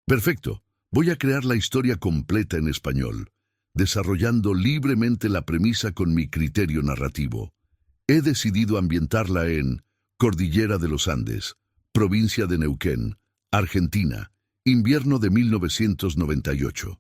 Perfecto. Voy a crear la historia completa en español, desarrollando libremente la premisa con mi criterio narrativo. He decidido ambientarla en Cordillera de los Andes, provincia de Neuquén, Argentina, invierno de 1998.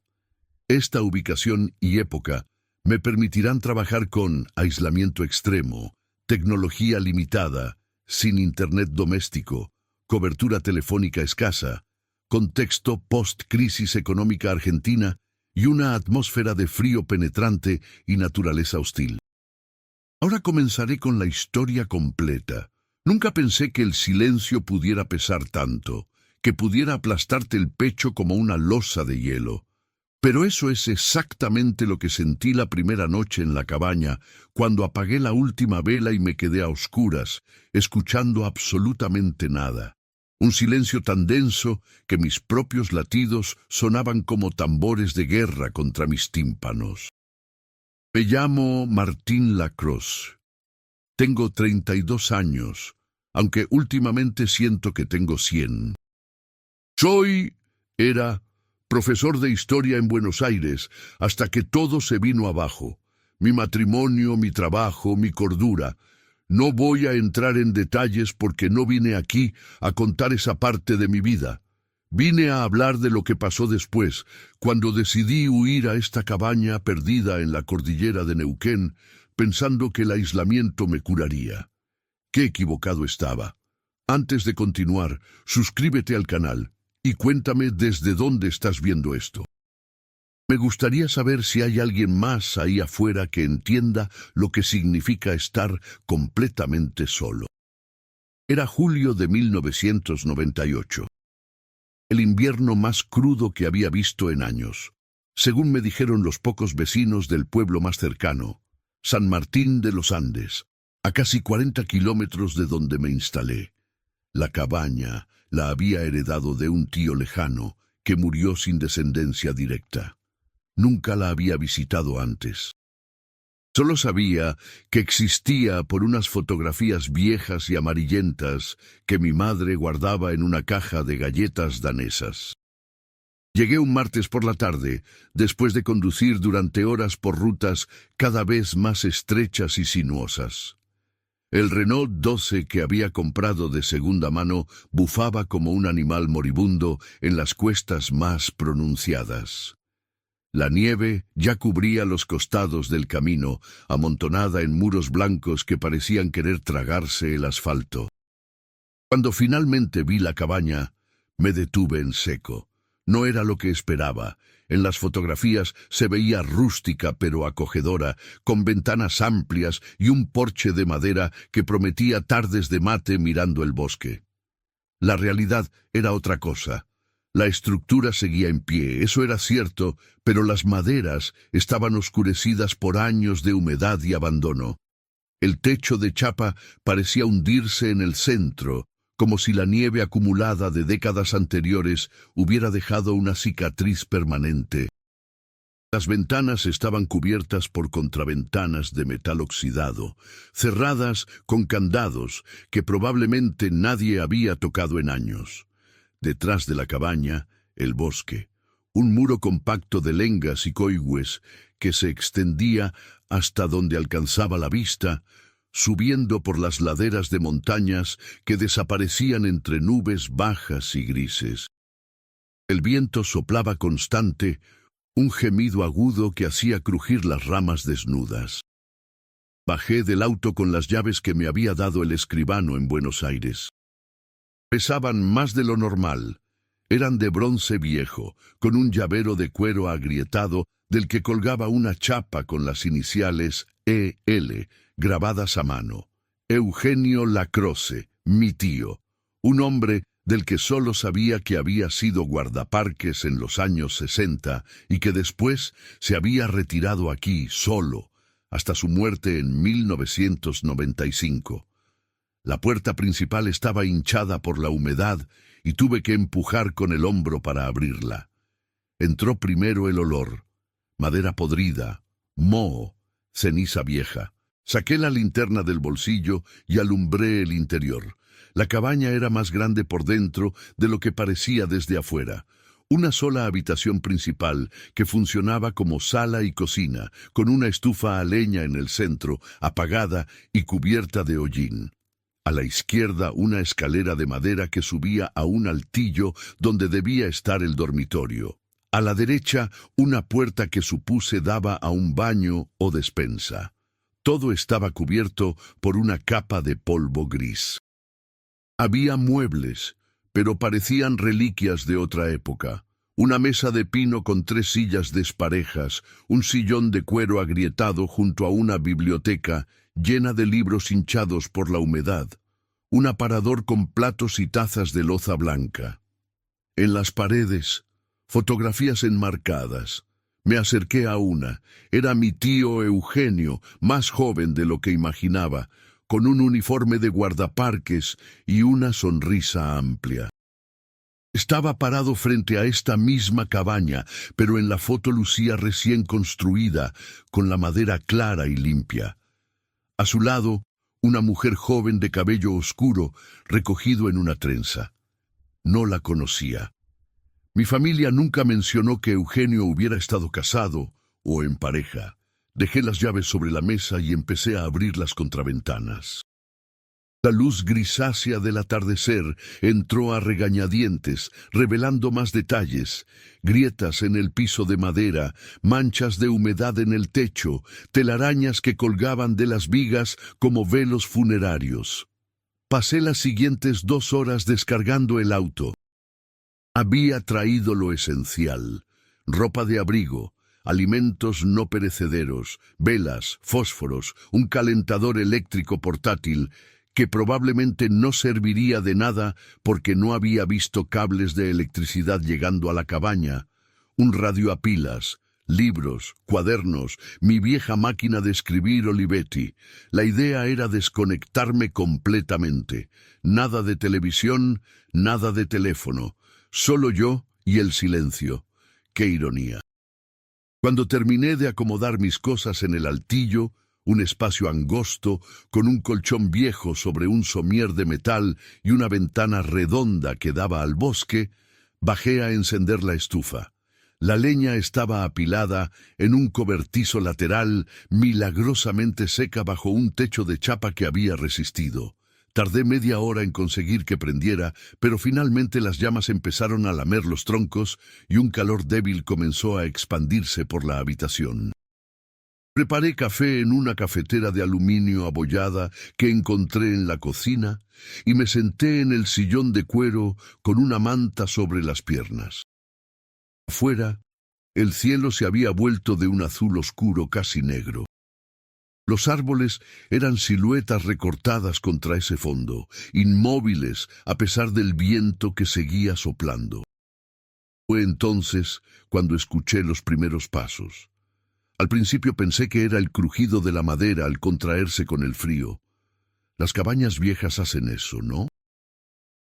Esta ubicación y época me permitirán trabajar con aislamiento extremo, tecnología limitada, sin internet doméstico, cobertura telefónica escasa, contexto post-crisis económica argentina y una atmósfera de frío penetrante y naturaleza hostil. Ahora comenzaré con la historia completa. Nunca pensé que el silencio pudiera pesar tanto, que pudiera aplastarte el pecho como una losa de hielo. Pero eso es exactamente lo que sentí la primera noche en la cabaña, cuando apagué la última vela y me quedé a oscuras, escuchando absolutamente nada. Un silencio tan denso que mis propios latidos sonaban como tambores de guerra contra mis tímpanos. Me llamo Martín Lacroze. Tengo 32 años, aunque últimamente siento que tengo 100. Era profesor de historia en Buenos Aires, hasta que todo se vino abajo. Mi matrimonio, mi trabajo, mi cordura. No voy a entrar en detalles porque no vine aquí a contar esa parte de mi vida. Vine a hablar de lo que pasó después, cuando decidí huir a esta cabaña perdida en la cordillera de Neuquén, pensando que el aislamiento me curaría. Qué equivocado estaba. Antes de continuar, suscríbete al canal y cuéntame desde dónde estás viendo esto. Me gustaría saber si hay alguien más ahí afuera que entienda lo que significa estar completamente solo. Era julio de 1998. El invierno más crudo que había visto en años, según me dijeron los pocos vecinos del pueblo más cercano, San Martín de los Andes, a casi 40 kilómetros de donde me instalé. La cabaña la había heredado de un tío lejano que murió sin descendencia directa. Nunca la había visitado antes. Solo sabía que existía por unas fotografías viejas y amarillentas que mi madre guardaba en una caja de galletas danesas. Llegué un martes por la tarde, después de conducir durante horas por rutas cada vez más estrechas y sinuosas. El Renault 12 que había comprado de segunda mano bufaba como un animal moribundo en las cuestas más pronunciadas. La nieve ya cubría los costados del camino, amontonada en muros blancos que parecían querer tragarse el asfalto. Cuando finalmente vi la cabaña, me detuve en seco. No era lo que esperaba. En las fotografías se veía rústica pero acogedora, con ventanas amplias y un porche de madera que prometía tardes de mate mirando el bosque. La realidad era otra cosa. La estructura seguía en pie, eso era cierto, pero las maderas estaban oscurecidas por años de humedad y abandono. El techo de chapa parecía hundirse en el centro, como si la nieve acumulada de décadas anteriores hubiera dejado una cicatriz permanente. Las ventanas estaban cubiertas por contraventanas de metal oxidado, cerradas con candados que probablemente nadie había tocado en años. Detrás de la cabaña, el bosque, un muro compacto de lengas y coigües que se extendía hasta donde alcanzaba la vista, subiendo por las laderas de montañas que desaparecían entre nubes bajas y grises. El viento soplaba constante, un gemido agudo que hacía crujir las ramas desnudas. Bajé del auto con las llaves que me había dado el escribano en Buenos Aires. Pesaban más de lo normal. Eran de bronce viejo, con un llavero de cuero agrietado del que colgaba una chapa con las iniciales E.L. grabadas a mano. Eugenio Lacroze, mi tío, un hombre del que solo sabía que había sido guardaparques en los años 60 y que después se había retirado aquí solo, hasta su muerte en 1995. La puerta principal estaba hinchada por la humedad y tuve que empujar con el hombro para abrirla. Entró primero el olor, madera podrida, moho, ceniza vieja. Saqué la linterna del bolsillo y alumbré el interior. La cabaña era más grande por dentro de lo que parecía desde afuera. Una sola habitación principal que funcionaba como sala y cocina, con una estufa a leña en el centro, apagada y cubierta de hollín. A la izquierda una escalera de madera que subía a un altillo donde debía estar el dormitorio. A la derecha una puerta que supuse daba a un baño o despensa. Todo estaba cubierto por una capa de polvo gris. Había muebles, pero parecían reliquias de otra época. Una mesa de pino con 3 sillas desparejas, un sillón de cuero agrietado junto a una biblioteca llena de libros hinchados por la humedad, un aparador con platos y tazas de loza blanca. En las paredes, fotografías enmarcadas. Me acerqué a una. Era mi tío Eugenio, más joven de lo que imaginaba, con un uniforme de guardaparques y una sonrisa amplia. Estaba parado frente a esta misma cabaña, pero en la foto lucía recién construida, con la madera clara y limpia. A su lado, una mujer joven de cabello oscuro, recogido en una trenza. No la conocía. Mi familia nunca mencionó que Eugenio hubiera estado casado o en pareja. Dejé las llaves sobre la mesa y empecé a abrir las contraventanas. La luz grisácea del atardecer entró a regañadientes, revelando más detalles: grietas en el piso de madera, manchas de humedad en el techo, telarañas que colgaban de las vigas como velos funerarios. Pasé las siguientes 2 horas descargando el auto. Había traído lo esencial: ropa de abrigo, alimentos no perecederos, velas, fósforos, un calentador eléctrico portátil que probablemente no serviría de nada porque no había visto cables de electricidad llegando a la cabaña, un radio a pilas, libros, cuadernos, mi vieja máquina de escribir Olivetti. La idea era desconectarme completamente. Nada de televisión, nada de teléfono. Solo yo y el silencio. ¡Qué ironía! Cuando terminé de acomodar mis cosas en el altillo, un espacio angosto, con un colchón viejo sobre un somier de metal y una ventana redonda que daba al bosque, bajé a encender la estufa. La leña estaba apilada en un cobertizo lateral, milagrosamente seca bajo un techo de chapa que había resistido. Tardé media hora en conseguir que prendiera, pero finalmente las llamas empezaron a lamer los troncos y un calor débil comenzó a expandirse por la habitación. Preparé café en una cafetera de aluminio abollada que encontré en la cocina y me senté en el sillón de cuero con una manta sobre las piernas. Afuera, el cielo se había vuelto de un azul oscuro casi negro. Los árboles eran siluetas recortadas contra ese fondo, inmóviles a pesar del viento que seguía soplando. Fue entonces cuando escuché los primeros pasos. Al principio pensé que era el crujido de la madera al contraerse con el frío. Las cabañas viejas hacen eso, ¿no?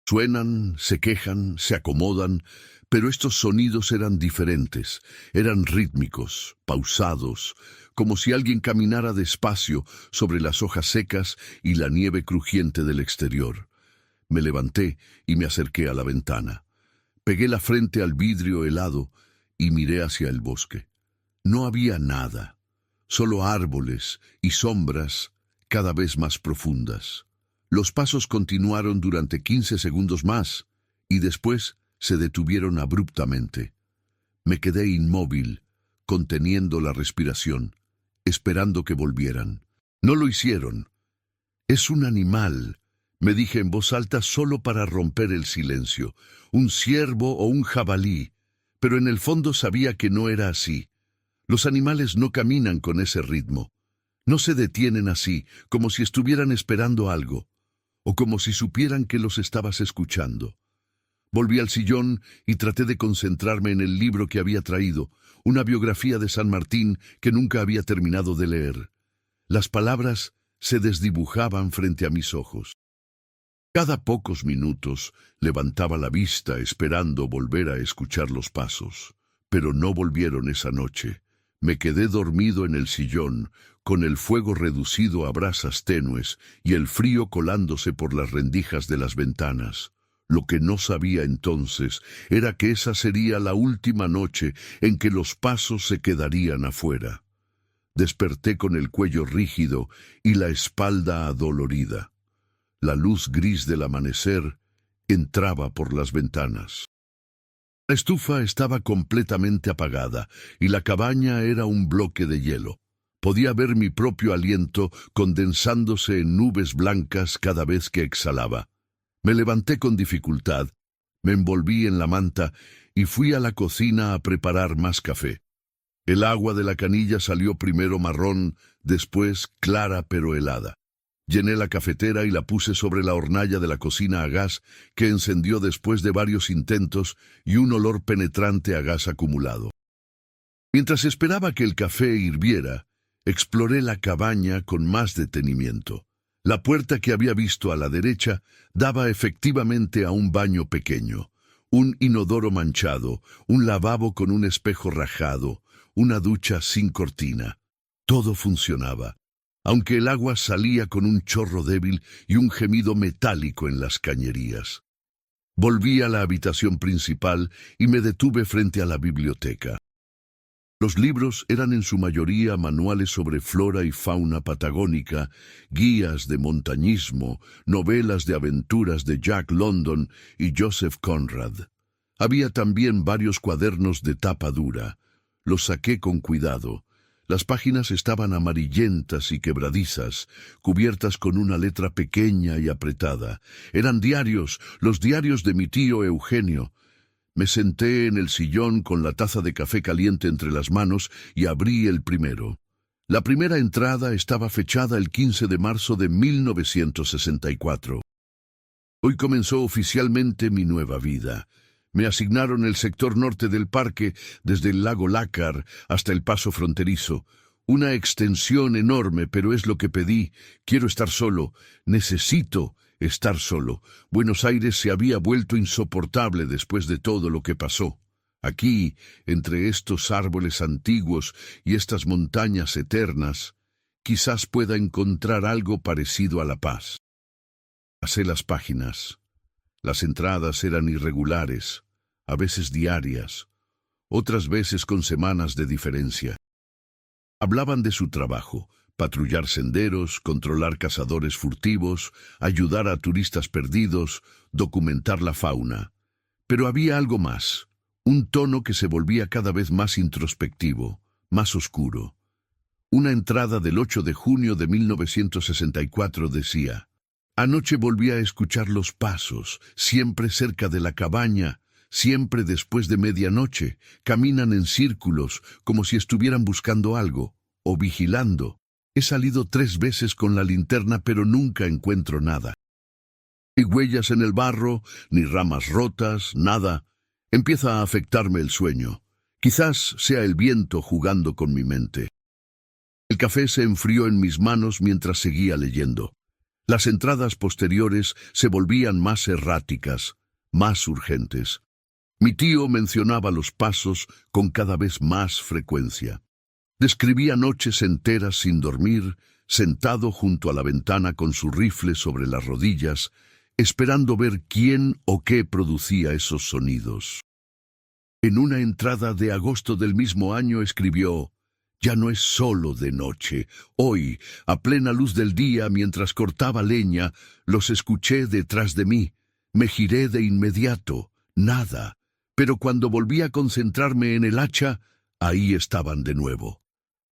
Suenan, se quejan, se acomodan, pero estos sonidos eran diferentes, eran rítmicos, pausados, como si alguien caminara despacio sobre las hojas secas y la nieve crujiente del exterior. Me levanté y me acerqué a la ventana. Pegué la frente al vidrio helado y miré hacia el bosque. No había nada, solo árboles y sombras cada vez más profundas. Los pasos continuaron durante 15 segundos más y después se detuvieron abruptamente. Me quedé inmóvil, conteniendo la respiración, esperando que volvieran. No lo hicieron. Es un animal, me dije en voz alta solo para romper el silencio. Un ciervo o un jabalí, pero en el fondo sabía que no era así. Los animales no caminan con ese ritmo. No se detienen así, como si estuvieran esperando algo, o como si supieran que los estabas escuchando. Volví al sillón y traté de concentrarme en el libro que había traído, una biografía de San Martín que nunca había terminado de leer. Las palabras se desdibujaban frente a mis ojos. Cada pocos minutos levantaba la vista esperando volver a escuchar los pasos, pero no volvieron esa noche. Me quedé dormido en el sillón, con el fuego reducido a brasas tenues y el frío colándose por las rendijas de las ventanas. Lo que no sabía entonces era que esa sería la última noche en que los pasos se quedarían afuera. Desperté con el cuello rígido y la espalda adolorida. La luz gris del amanecer entraba por las ventanas. La estufa estaba completamente apagada y la cabaña era un bloque de hielo. Podía ver mi propio aliento condensándose en nubes blancas cada vez que exhalaba. Me levanté con dificultad, me envolví en la manta y fui a la cocina a preparar más café. El agua de la canilla salió primero marrón, después clara pero helada. Llené la cafetera y la puse sobre la hornalla de la cocina a gas, que encendió después de varios intentos y un olor penetrante a gas acumulado. Mientras esperaba que el café hirviera, exploré la cabaña con más detenimiento. La puerta que había visto a la derecha daba efectivamente a un baño pequeño, un inodoro manchado, un lavabo con un espejo rajado, una ducha sin cortina. Todo funcionaba, aunque el agua salía con un chorro débil y un gemido metálico en las cañerías. Volví a la habitación principal y me detuve frente a la biblioteca. Los libros eran en su mayoría manuales sobre flora y fauna patagónica, guías de montañismo, novelas de aventuras de Jack London y Joseph Conrad. Había también varios cuadernos de tapa dura. Los saqué con cuidado. Las páginas estaban amarillentas y quebradizas, cubiertas con una letra pequeña y apretada. Eran diarios, los diarios de mi tío Eugenio. Me senté en el sillón con la taza de café caliente entre las manos y abrí el primero. La primera entrada estaba fechada el 15 de marzo de 1964. Hoy comenzó oficialmente mi nueva vida. Me asignaron el sector norte del parque, desde el lago Lácar hasta el paso fronterizo. Una extensión enorme, pero es lo que pedí. Quiero estar solo. Necesito estar solo. Buenos Aires se había vuelto insoportable después de todo lo que pasó. Aquí, entre estos árboles antiguos y estas montañas eternas, quizás pueda encontrar algo parecido a la paz. Pasé las páginas. Las entradas eran irregulares, a veces diarias, otras veces con semanas de diferencia. Hablaban de su trabajo: patrullar senderos, controlar cazadores furtivos, ayudar a turistas perdidos, documentar la fauna. Pero había algo más, un tono que se volvía cada vez más introspectivo, más oscuro. Una entrada del 8 de junio de 1964 decía: anoche volví a escuchar los pasos, siempre cerca de la cabaña, siempre después de medianoche. Caminan en círculos, como si estuvieran buscando algo, o vigilando. He salido 3 veces con la linterna, pero nunca encuentro nada. Ni huellas en el barro, ni ramas rotas, nada. Empieza a afectarme el sueño. Quizás sea el viento jugando con mi mente. El café se enfrió en mis manos mientras seguía leyendo. Las entradas posteriores se volvían más erráticas, más urgentes. Mi tío mencionaba los pasos con cada vez más frecuencia. Describía noches enteras sin dormir, sentado junto a la ventana con su rifle sobre las rodillas, esperando ver quién o qué producía esos sonidos. En una entrada de agosto del mismo año escribió: ya no es solo de noche. Hoy, a plena luz del día, mientras cortaba leña, los escuché detrás de mí. Me giré de inmediato. Nada. Pero cuando volví a concentrarme en el hacha, ahí estaban de nuevo.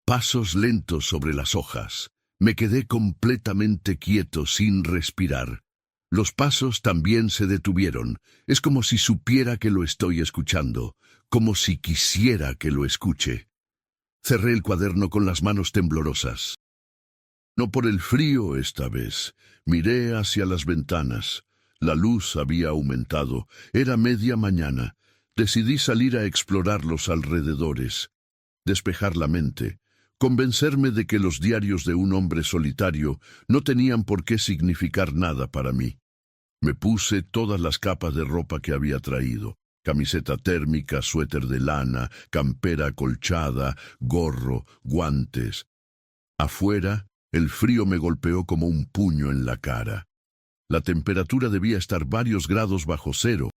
Pasos lentos sobre las hojas. Me quedé completamente quieto, sin respirar. Los pasos también se detuvieron. Es como si supiera que lo estoy escuchando, como si quisiera que lo escuche. Cerré el cuaderno con las manos temblorosas. No por el frío esta vez. Miré hacia las ventanas. La luz había aumentado. Era media mañana. Decidí salir a explorar los alrededores, despejar la mente, convencerme de que los diarios de un hombre solitario no tenían por qué significar nada para mí. Me puse todas las capas de ropa que había traído: camiseta térmica, suéter de lana, campera acolchada, gorro, guantes. Afuera, el frío me golpeó como un puño en la cara. La temperatura debía estar varios grados bajo cero.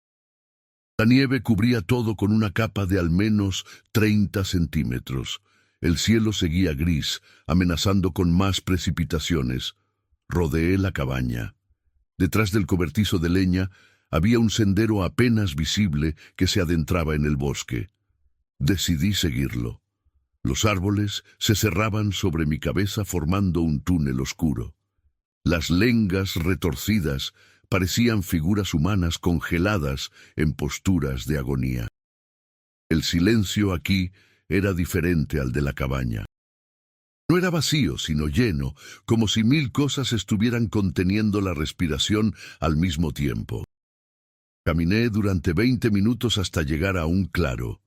La nieve cubría todo con una capa de al menos 30 centímetros. El cielo seguía gris, amenazando con más precipitaciones. Rodeé la cabaña. Detrás del cobertizo de leña había un sendero apenas visible que se adentraba en el bosque. Decidí seguirlo. Los árboles se cerraban sobre mi cabeza formando un túnel oscuro. Las lengas retorcidas parecían figuras humanas congeladas en posturas de agonía. El silencio aquí era diferente al de la cabaña. No era vacío, sino lleno, como si 1000 cosas estuvieran conteniendo la respiración al mismo tiempo. Caminé durante 20 minutos hasta llegar a un claro.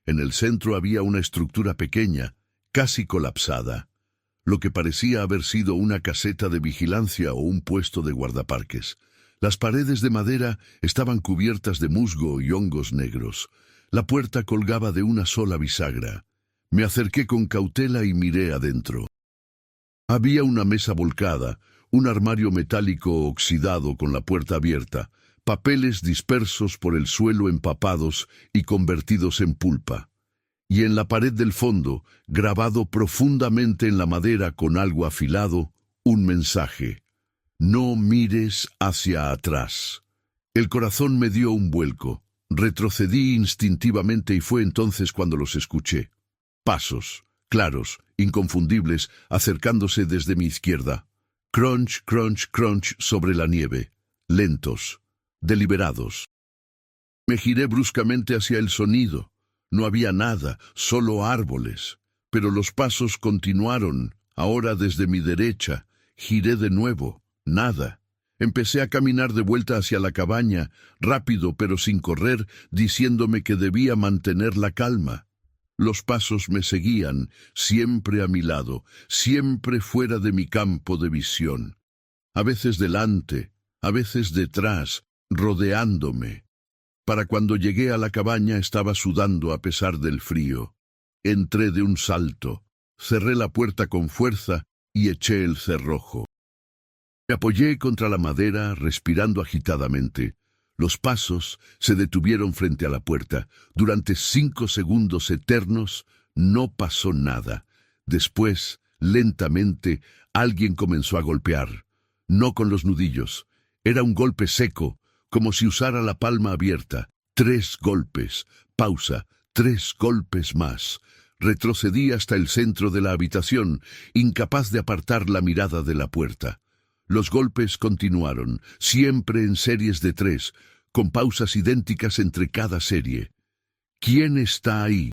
En el centro había una estructura pequeña, casi colapsada, lo que parecía haber sido una caseta de vigilancia o un puesto de guardaparques. Las paredes de madera estaban cubiertas de musgo y hongos negros. La puerta colgaba de una sola bisagra. Me acerqué con cautela y miré adentro. Había una mesa volcada, un armario metálico oxidado con la puerta abierta, papeles dispersos por el suelo empapados y convertidos en pulpa. Y en la pared del fondo, grabado profundamente en la madera con algo afilado, un mensaje: no mires hacia atrás. El corazón me dio un vuelco. Retrocedí instintivamente y fue entonces cuando los escuché. Pasos, claros, inconfundibles, acercándose desde mi izquierda. Crunch, crunch, crunch sobre la nieve. Lentos, deliberados. Me giré bruscamente hacia el sonido. No había nada, solo árboles. Pero los pasos continuaron, ahora desde mi derecha. Giré de nuevo. Nada. Empecé a caminar de vuelta hacia la cabaña, rápido pero sin correr, diciéndome que debía mantener la calma. Los pasos me seguían, siempre a mi lado, siempre fuera de mi campo de visión. A veces delante, a veces detrás, rodeándome. Para cuando llegué a la cabaña estaba sudando a pesar del frío. Entré de un salto, cerré la puerta con fuerza y eché el cerrojo. Me apoyé contra la madera, respirando agitadamente. Los pasos se detuvieron frente a la puerta. Durante 5 segundos eternos no pasó nada. Después, lentamente, alguien comenzó a golpear. No con los nudillos. Era un golpe seco, como si usara la palma abierta. 3 golpes. Pausa. 3 golpes más. Retrocedí hasta el centro de la habitación, incapaz de apartar la mirada de la puerta. Los golpes continuaron, siempre en series de 3, con pausas idénticas entre cada serie. ¿Quién está ahí?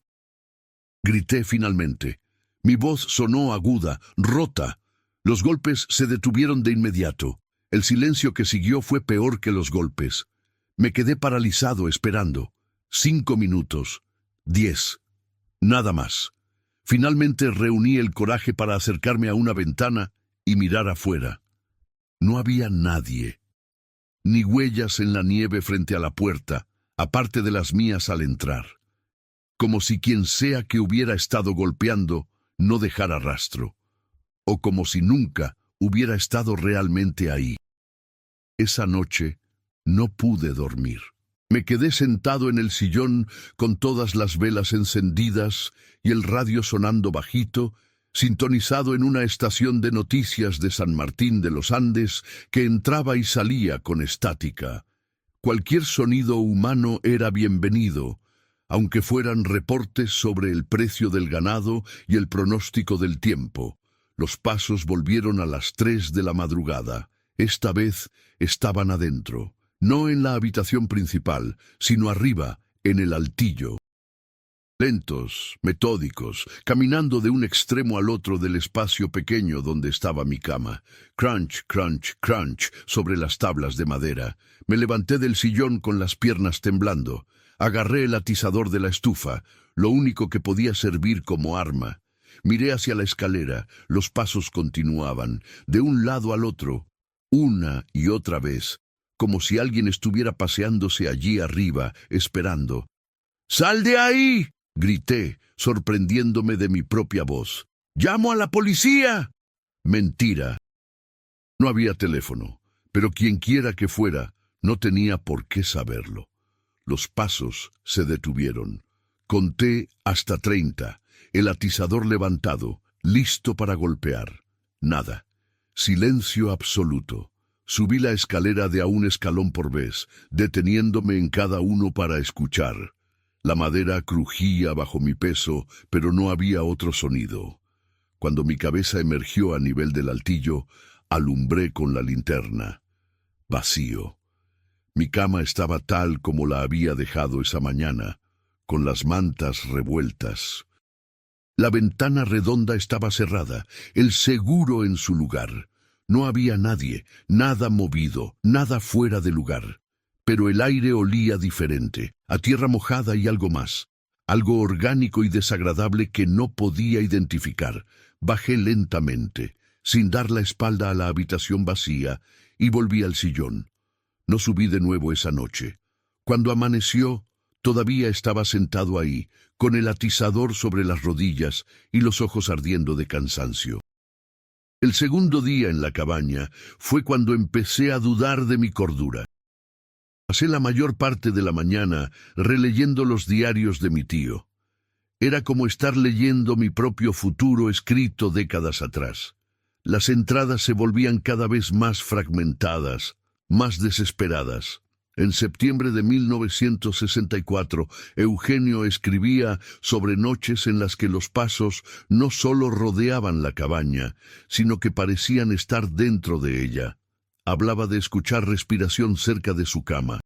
Grité finalmente. Mi voz sonó aguda, rota. Los golpes se detuvieron de inmediato. El silencio que siguió fue peor que los golpes. Me quedé paralizado esperando. 5 minutos. 10. Nada más. Finalmente reuní el coraje para acercarme a una ventana y mirar afuera. No había nadie. Ni huellas en la nieve frente a la puerta, aparte de las mías al entrar. Como si quien sea que hubiera estado golpeando no dejara rastro. O como si nunca hubiera estado realmente ahí. Esa noche no pude dormir. Me quedé sentado en el sillón con todas las velas encendidas y el radio sonando bajito, sintonizado en una estación de noticias de San Martín de los Andes que entraba y salía con estática. Cualquier sonido humano era bienvenido, aunque fueran reportes sobre el precio del ganado y el pronóstico del tiempo. Los pasos volvieron a las 3 de la madrugada. Esta vez estaban adentro, no en la habitación principal, sino arriba, en el altillo. Lentos, metódicos, caminando de un extremo al otro del espacio pequeño donde estaba mi cama. Crunch, crunch, crunch sobre las tablas de madera. Me levanté del sillón con las piernas temblando. Agarré el atizador de la estufa, lo único que podía servir como arma. Miré hacia la escalera. Los pasos continuaban, de un lado al otro, una y otra vez, como si alguien estuviera paseándose allí arriba, esperando. ¡Sal de ahí!, grité, sorprendiéndome de mi propia voz. ¡Llamo a la policía! Mentira. No había teléfono, pero quienquiera que fuera, no tenía por qué saberlo. Los pasos se detuvieron. Conté hasta 30, el atizador levantado, listo para golpear. Nada. Silencio absoluto. Subí la escalera de a un escalón por vez, deteniéndome en cada uno para escuchar. La madera crujía bajo mi peso, pero no había otro sonido. Cuando mi cabeza emergió a nivel del altillo, alumbré con la linterna. Vacío. Mi cama estaba tal como la había dejado esa mañana, con las mantas revueltas. La ventana redonda estaba cerrada, el seguro en su lugar. No había nadie, nada movido, nada fuera de lugar. Pero el aire olía diferente, a tierra mojada y algo más. Algo orgánico y desagradable que no podía identificar. Bajé lentamente, sin dar la espalda a la habitación vacía, y volví al sillón. No subí de nuevo esa noche. Cuando amaneció, todavía estaba sentado ahí, con el atizador sobre las rodillas y los ojos ardiendo de cansancio. El segundo día en la cabaña fue cuando empecé a dudar de mi cordura. Pasé la mayor parte de la mañana releyendo los diarios de mi tío. Era como estar leyendo mi propio futuro escrito décadas atrás. Las entradas se volvían cada vez más fragmentadas, más desesperadas. En septiembre de 1964, Eugenio escribía sobre noches en las que los pasos no solo rodeaban la cabaña, sino que parecían estar dentro de ella. Hablaba de escuchar respiración cerca de su cama,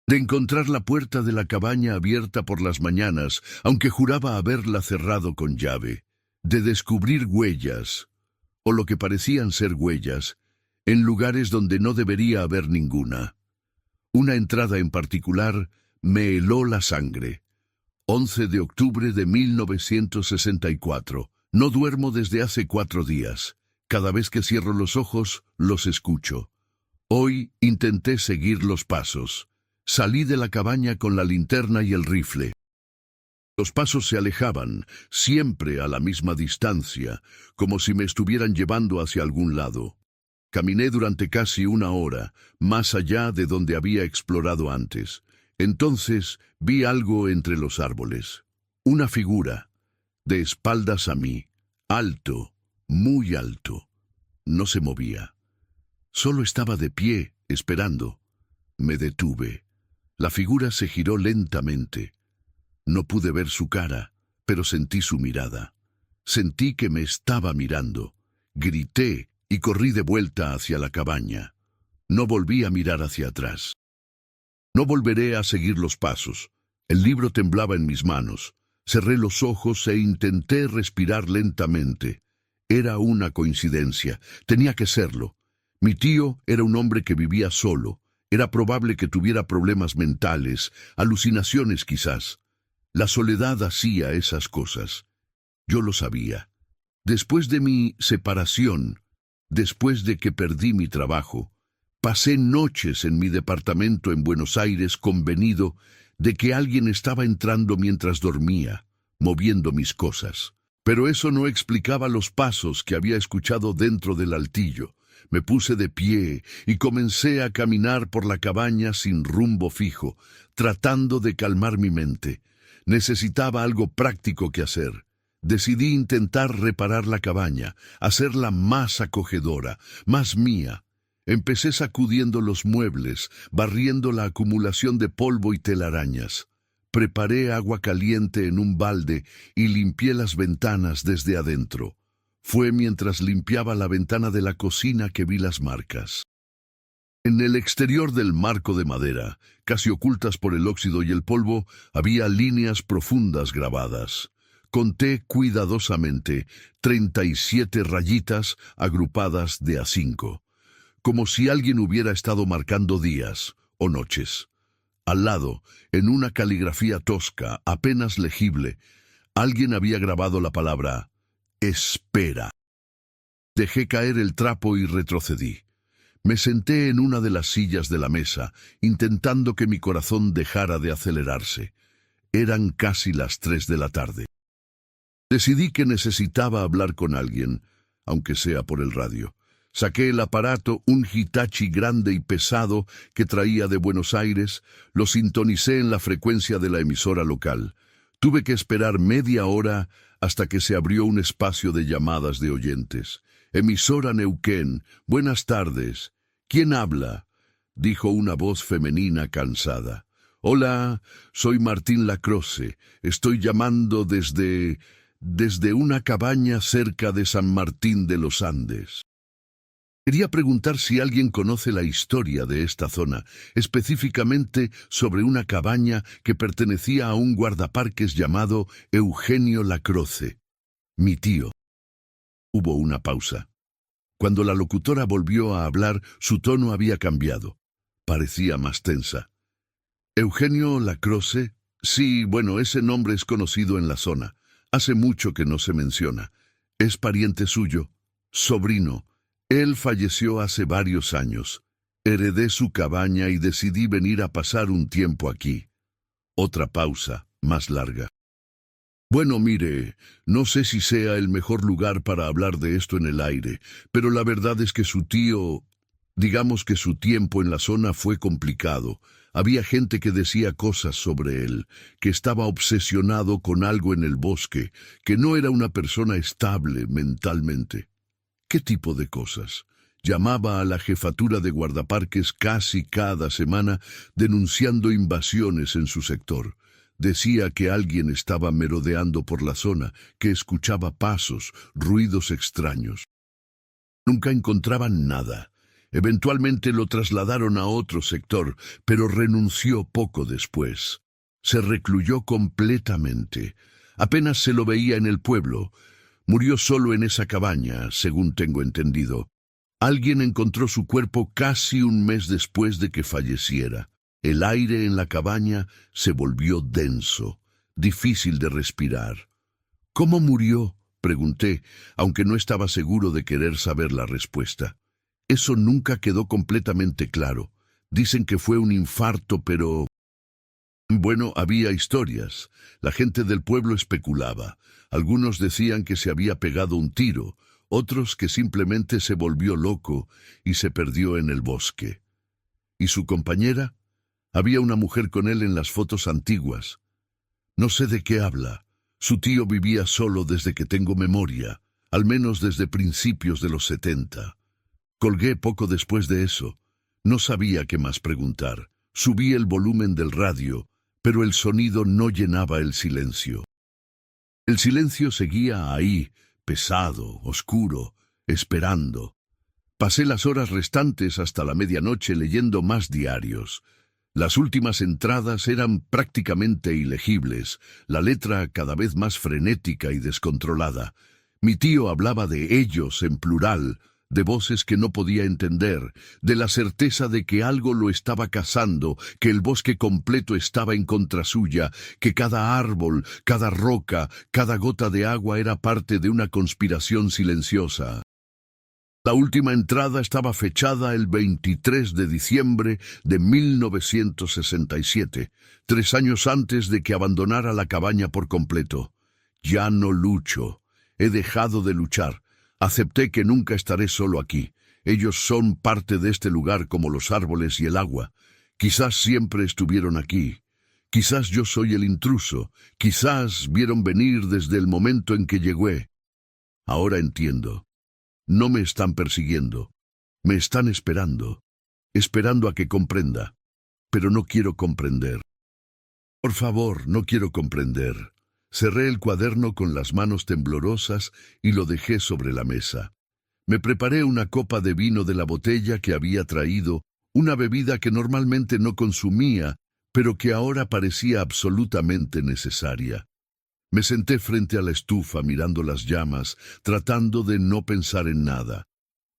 de encontrar la puerta de la cabaña abierta por las mañanas, aunque juraba haberla cerrado con llave, de descubrir huellas, o lo que parecían ser huellas, en lugares donde no debería haber ninguna. Una entrada en particular me heló la sangre. 11 de octubre de 1964. No duermo desde hace 4 días. Cada vez que cierro los ojos, los escucho. Hoy intenté seguir los pasos. Salí de la cabaña con la linterna y el rifle. Los pasos se alejaban, siempre a la misma distancia, como si me estuvieran llevando hacia algún lado. Caminé durante casi 1 hora, más allá de donde había explorado antes. Entonces vi algo entre los árboles. Una figura, de espaldas a mí, alto, muy alto. No se movía. Solo estaba de pie, esperando. Me detuve. La figura se giró lentamente. No pude ver su cara, pero sentí su mirada. Sentí que me estaba mirando. Grité y corrí de vuelta hacia la cabaña. No volví a mirar hacia atrás. No volveré a seguir los pasos. El libro temblaba en mis manos. Cerré los ojos e intenté respirar lentamente. Era una coincidencia. Tenía que serlo. Mi tío era un hombre que vivía solo. Era probable que tuviera problemas mentales, alucinaciones quizás. La soledad hacía esas cosas. Yo lo sabía. Después de mi separación, después de que perdí mi trabajo, pasé noches en mi departamento en Buenos Aires convenido de que alguien estaba entrando mientras dormía, moviendo mis cosas. Pero eso no explicaba los pasos que había escuchado dentro del altillo. Me puse de pie y comencé a caminar por la cabaña sin rumbo fijo, tratando de calmar mi mente. Necesitaba algo práctico que hacer. Decidí intentar reparar la cabaña, hacerla más acogedora, más mía. Empecé sacudiendo los muebles, barriendo la acumulación de polvo y telarañas. Preparé agua caliente en un balde y limpié las ventanas desde adentro. Fue mientras limpiaba la ventana de la cocina que vi las marcas. En el exterior del marco de madera, casi ocultas por el óxido y el polvo, había líneas profundas grabadas. Conté cuidadosamente 37 rayitas agrupadas de a 5, como si alguien hubiera estado marcando días o noches. Al lado, en una caligrafía tosca, apenas legible, alguien había grabado la palabra «espera». Dejé caer el trapo y retrocedí. Me senté en una de las sillas de la mesa, intentando que mi corazón dejara de acelerarse. Eran casi las 3 de la tarde. Decidí que necesitaba hablar con alguien, aunque sea por el radio. Saqué el aparato, un Hitachi grande y pesado que traía de Buenos Aires, lo sintonicé en la frecuencia de la emisora local. Tuve que esperar media hora hasta que se abrió un espacio de llamadas de oyentes. Emisora Neuquén, buenas tardes. ¿Quién habla?, dijo una voz femenina cansada. Hola, soy Martín Lacroce. Estoy llamando desde una cabaña cerca de San Martín de los Andes. Quería preguntar si alguien conoce la historia de esta zona, específicamente sobre una cabaña que pertenecía a un guardaparques llamado Eugenio Lacroce, mi tío. Hubo una pausa. Cuando la locutora volvió a hablar, su tono había cambiado. Parecía más tensa. ¿Eugenio Lacroce? Sí, bueno, ese nombre es conocido en la zona. Hace mucho que no se menciona. Es pariente suyo, sobrino. Él falleció hace varios años. Heredé su cabaña y decidí venir a pasar un tiempo aquí. Otra pausa, más larga. Bueno, mire, no sé si sea el mejor lugar para hablar de esto en el aire, pero la verdad es que su tío, digamos que su tiempo en la zona fue complicado. Había gente que decía cosas sobre él, que estaba obsesionado con algo en el bosque, que no era una persona estable mentalmente. ¿Qué tipo de cosas? Llamaba a la jefatura de guardaparques casi cada semana denunciando invasiones en su sector. Decía que alguien estaba merodeando por la zona, que escuchaba pasos, ruidos extraños. Nunca encontraban nada. Eventualmente lo trasladaron a otro sector, pero renunció poco después. Se recluyó completamente. Apenas se lo veía en el pueblo. Murió solo en esa cabaña, según tengo entendido. Alguien encontró su cuerpo casi un mes después de que falleciera. El aire en la cabaña se volvió denso, difícil de respirar. ¿Cómo murió?, pregunté, aunque no estaba seguro de querer saber la respuesta. Eso nunca quedó completamente claro. Dicen que fue un infarto, pero... Bueno, había historias. La gente del pueblo especulaba. Algunos decían que se había pegado un tiro, otros que simplemente se volvió loco y se perdió en el bosque. ¿Y su compañera? Había una mujer con él en las fotos antiguas. No sé de qué habla. Su tío vivía solo desde que tengo memoria, al menos desde principios de los 70. Colgué poco después de eso. No sabía qué más preguntar. Subí el volumen del radio, pero el sonido no llenaba el silencio. El silencio seguía ahí, pesado, oscuro, esperando. Pasé las horas restantes hasta la medianoche leyendo más diarios. Las últimas entradas eran prácticamente ilegibles, la letra cada vez más frenética y descontrolada. Mi tío hablaba de ellos en plural, de voces que no podía entender, de la certeza de que algo lo estaba cazando, que el bosque completo estaba en contra suya, que cada árbol, cada roca, cada gota de agua era parte de una conspiración silenciosa. La última entrada estaba fechada el 23 de diciembre de 1967, 3 años antes de que abandonara la cabaña por completo. Ya no lucho. He dejado de luchar. Acepté que nunca estaré solo aquí. Ellos son parte de este lugar como los árboles y el agua. Quizás siempre estuvieron aquí. Quizás yo soy el intruso. Quizás vieron venir desde el momento en que llegué. Ahora entiendo. No me están persiguiendo. Me están esperando. Esperando a que comprenda. Pero no quiero comprender. Por favor, no quiero comprender. Cerré el cuaderno con las manos temblorosas y lo dejé sobre la mesa. Me preparé una copa de vino de la botella que había traído, una bebida que normalmente no consumía, pero que ahora parecía absolutamente necesaria. Me senté frente a la estufa mirando las llamas, tratando de no pensar en nada.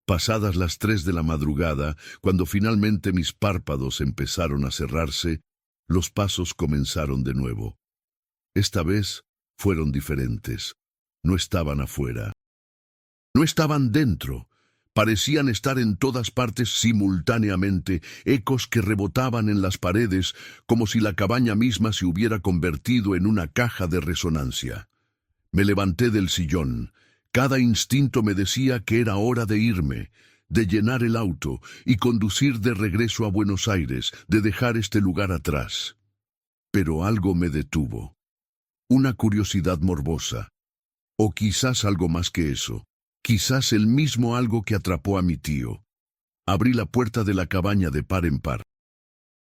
Pasadas las 3 de la madrugada, cuando finalmente mis párpados empezaron a cerrarse, los pasos comenzaron de nuevo. Esta vez fueron diferentes. No estaban afuera. No estaban dentro. Parecían estar en todas partes simultáneamente, ecos que rebotaban en las paredes, como si la cabaña misma se hubiera convertido en una caja de resonancia. Me levanté del sillón. Cada instinto me decía que era hora de irme. de llenar el auto y conducir de regreso a Buenos Aires, de dejar este lugar atrás. Pero algo me detuvo. Una curiosidad morbosa. O quizás algo más que eso. Quizás el mismo algo que atrapó a mi tío. Abrí la puerta de la cabaña de par en par.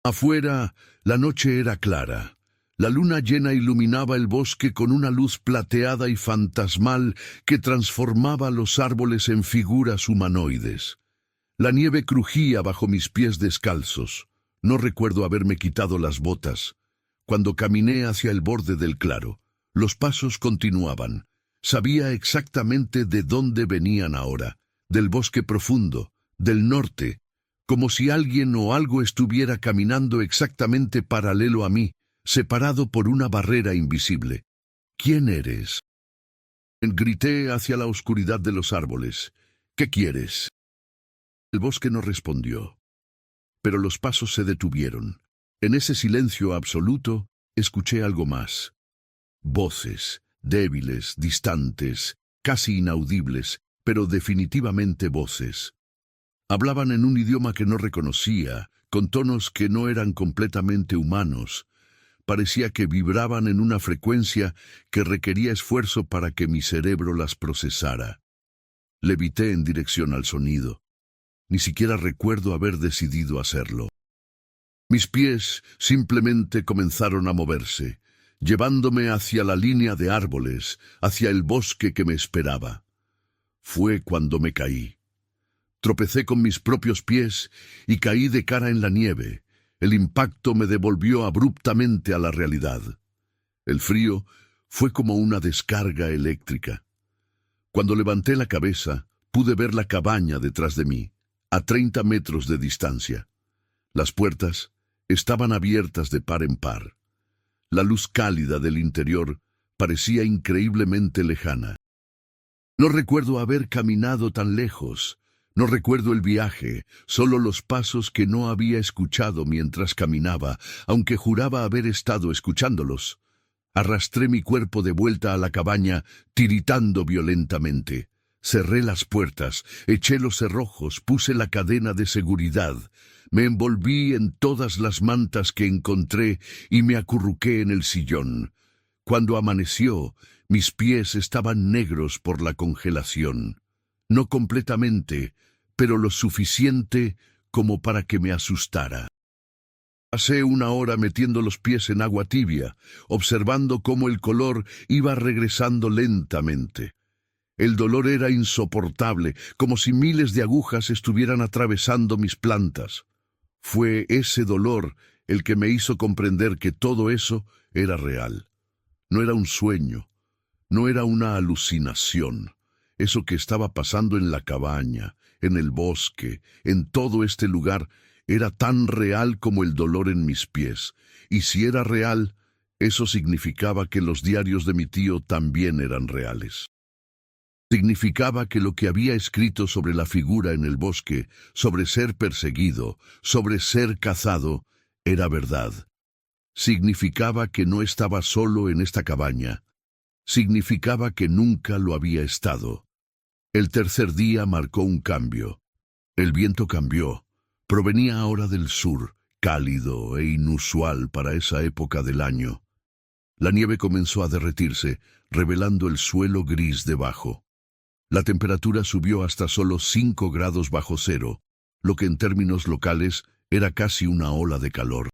Afuera, la noche era clara. La luna llena iluminaba el bosque con una luz plateada y fantasmal que transformaba los árboles en figuras humanoides. La nieve crujía bajo mis pies descalzos. No recuerdo haberme quitado las botas. Cuando caminé hacia el borde del claro, los pasos continuaban. Sabía exactamente de dónde venían ahora, del bosque profundo, del norte, como si alguien o algo estuviera caminando exactamente paralelo a mí, separado por una barrera invisible. ¿Quién eres? Grité hacia la oscuridad de los árboles. ¿Qué quieres? El bosque no respondió, pero los pasos se detuvieron. En ese silencio absoluto, escuché algo más. Voces, débiles, distantes, casi inaudibles, pero definitivamente voces. Hablaban en un idioma que no reconocía, con tonos que no eran completamente humanos. Parecía que vibraban en una frecuencia que requería esfuerzo para que mi cerebro las procesara. Levité en dirección al sonido. Ni siquiera recuerdo haber decidido hacerlo. Mis pies simplemente comenzaron a moverse, llevándome hacia la línea de árboles, hacia el bosque que me esperaba. Fue cuando me caí. Tropecé con mis propios pies y caí de cara en la nieve. El impacto me devolvió abruptamente a la realidad. El frío fue como una descarga eléctrica. Cuando levanté la cabeza, pude ver la cabaña detrás de mí, a 30 metros de distancia. Las puertas estaban abiertas de par en par. La luz cálida del interior parecía increíblemente lejana. No recuerdo haber caminado tan lejos. No recuerdo el viaje, solo los pasos que no había escuchado mientras caminaba, aunque juraba haber estado escuchándolos. Arrastré mi cuerpo de vuelta a la cabaña, tiritando violentamente. Cerré las puertas, eché los cerrojos, puse la cadena de seguridad. Me envolví en todas las mantas que encontré y me acurruqué en el sillón. Cuando amaneció, mis pies estaban negros por la congelación. No completamente, pero lo suficiente como para que me asustara. Pasé una hora metiendo los pies en agua tibia, observando cómo el color iba regresando lentamente. El dolor era insoportable, como si miles de agujas estuvieran atravesando mis plantas. Fue ese dolor el que me hizo comprender que todo eso era real. No era un sueño, no era una alucinación. Eso que estaba pasando en la cabaña, en el bosque, en todo este lugar, era tan real como el dolor en mis pies. Y si era real, eso significaba que los diarios de mi tío también eran reales. Significaba que lo que había escrito sobre la figura en el bosque, sobre ser perseguido, sobre ser cazado, era verdad. Significaba que no estaba solo en esta cabaña. Significaba que nunca lo había estado. El tercer día marcó un cambio. El viento cambió. Provenía ahora del sur, cálido e inusual para esa época del año. La nieve comenzó a derretirse, revelando el suelo gris debajo. La temperatura subió hasta solo 5 grados bajo cero, lo que en términos locales era casi una ola de calor.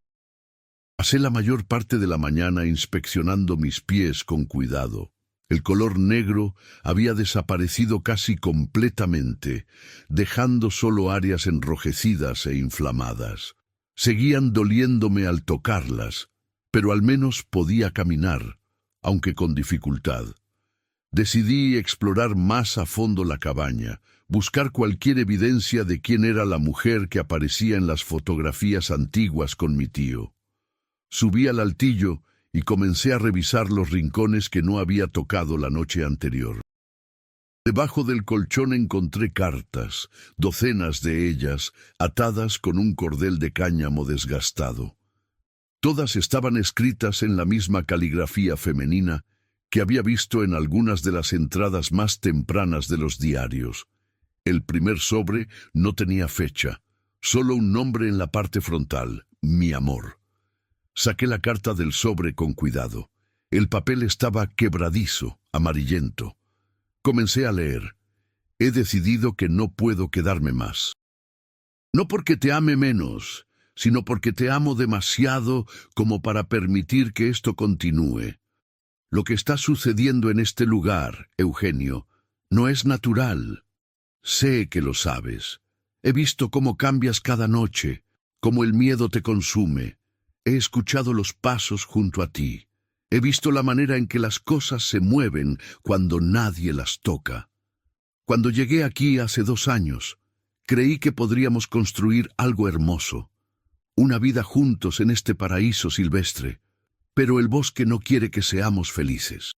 Pasé la mayor parte de la mañana inspeccionando mis pies con cuidado. El color negro había desaparecido casi completamente, dejando solo áreas enrojecidas e inflamadas. Seguían doliéndome al tocarlas, pero al menos podía caminar, aunque con dificultad. Decidí explorar más a fondo la cabaña, buscar cualquier evidencia de quién era la mujer que aparecía en las fotografías antiguas con mi tío. Subí al altillo y comencé a revisar los rincones que no había tocado la noche anterior. Debajo del colchón encontré cartas, docenas de ellas, atadas con un cordel de cáñamo desgastado. Todas estaban escritas en la misma caligrafía femenina que había visto en algunas de las entradas más tempranas de los diarios. El primer sobre no tenía fecha, solo un nombre en la parte frontal, mi amor. Saqué la carta del sobre con cuidado. El papel estaba quebradizo, amarillento. Comencé a leer. He decidido que no puedo quedarme más. No porque te ame menos, sino porque te amo demasiado como para permitir que esto continúe. Lo que está sucediendo en este lugar, Eugenio, no es natural. Sé que lo sabes. He visto cómo cambias cada noche, cómo el miedo te consume. He escuchado los pasos junto a ti. He visto la manera en que las cosas se mueven cuando nadie las toca. Cuando llegué aquí hace 2 años, creí que podríamos construir algo hermoso, una vida juntos en este paraíso silvestre, pero el bosque no quiere que seamos felices.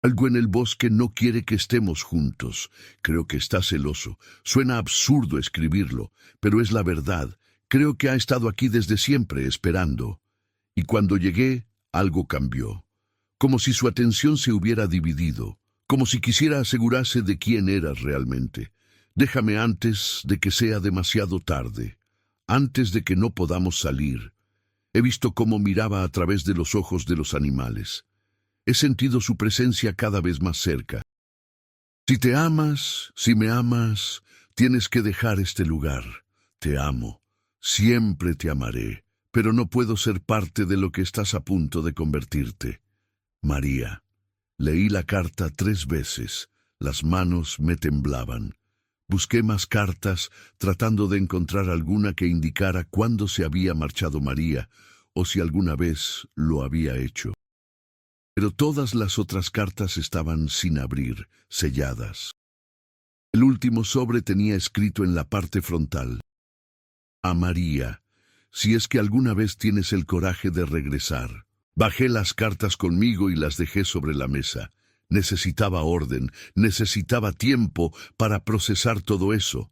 Algo en el bosque no quiere que estemos juntos. Creo que está celoso. Suena absurdo escribirlo, pero es la verdad. Creo que ha estado aquí desde siempre esperando. Y cuando llegué, algo cambió. Como si su atención se hubiera dividido. Como si quisiera asegurarse de quién eras realmente. Déjame antes de que sea demasiado tarde. Antes de que no podamos salir. He visto cómo miraba a través de los ojos de los animales. He sentido su presencia cada vez más cerca. Si te amas, si me amas, tienes que dejar este lugar. Te amo. Siempre te amaré, pero no puedo ser parte de lo que estás a punto de convertirte. María. Leí la carta 3 veces. Las manos me temblaban. Busqué más cartas, tratando de encontrar alguna que indicara cuándo se había marchado María, o si alguna vez lo había hecho. Pero todas las otras cartas estaban sin abrir, selladas. El último sobre tenía escrito en la parte frontal: a María, si es que alguna vez tienes el coraje de regresar. Bajé las cartas conmigo y las dejé sobre la mesa. Necesitaba orden, necesitaba tiempo para procesar todo eso.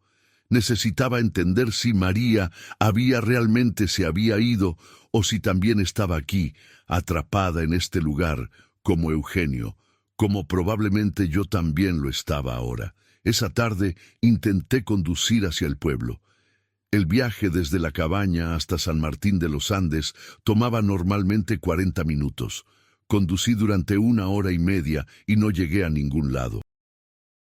Necesitaba entender si María realmente se había ido o si también estaba aquí, atrapada en este lugar, como Eugenio, como probablemente yo también lo estaba ahora. Esa tarde intenté conducir hacia el pueblo. El viaje desde la cabaña hasta San Martín de los Andes tomaba normalmente 40 minutos. Conducí durante 1 hora y media y no llegué a ningún lado.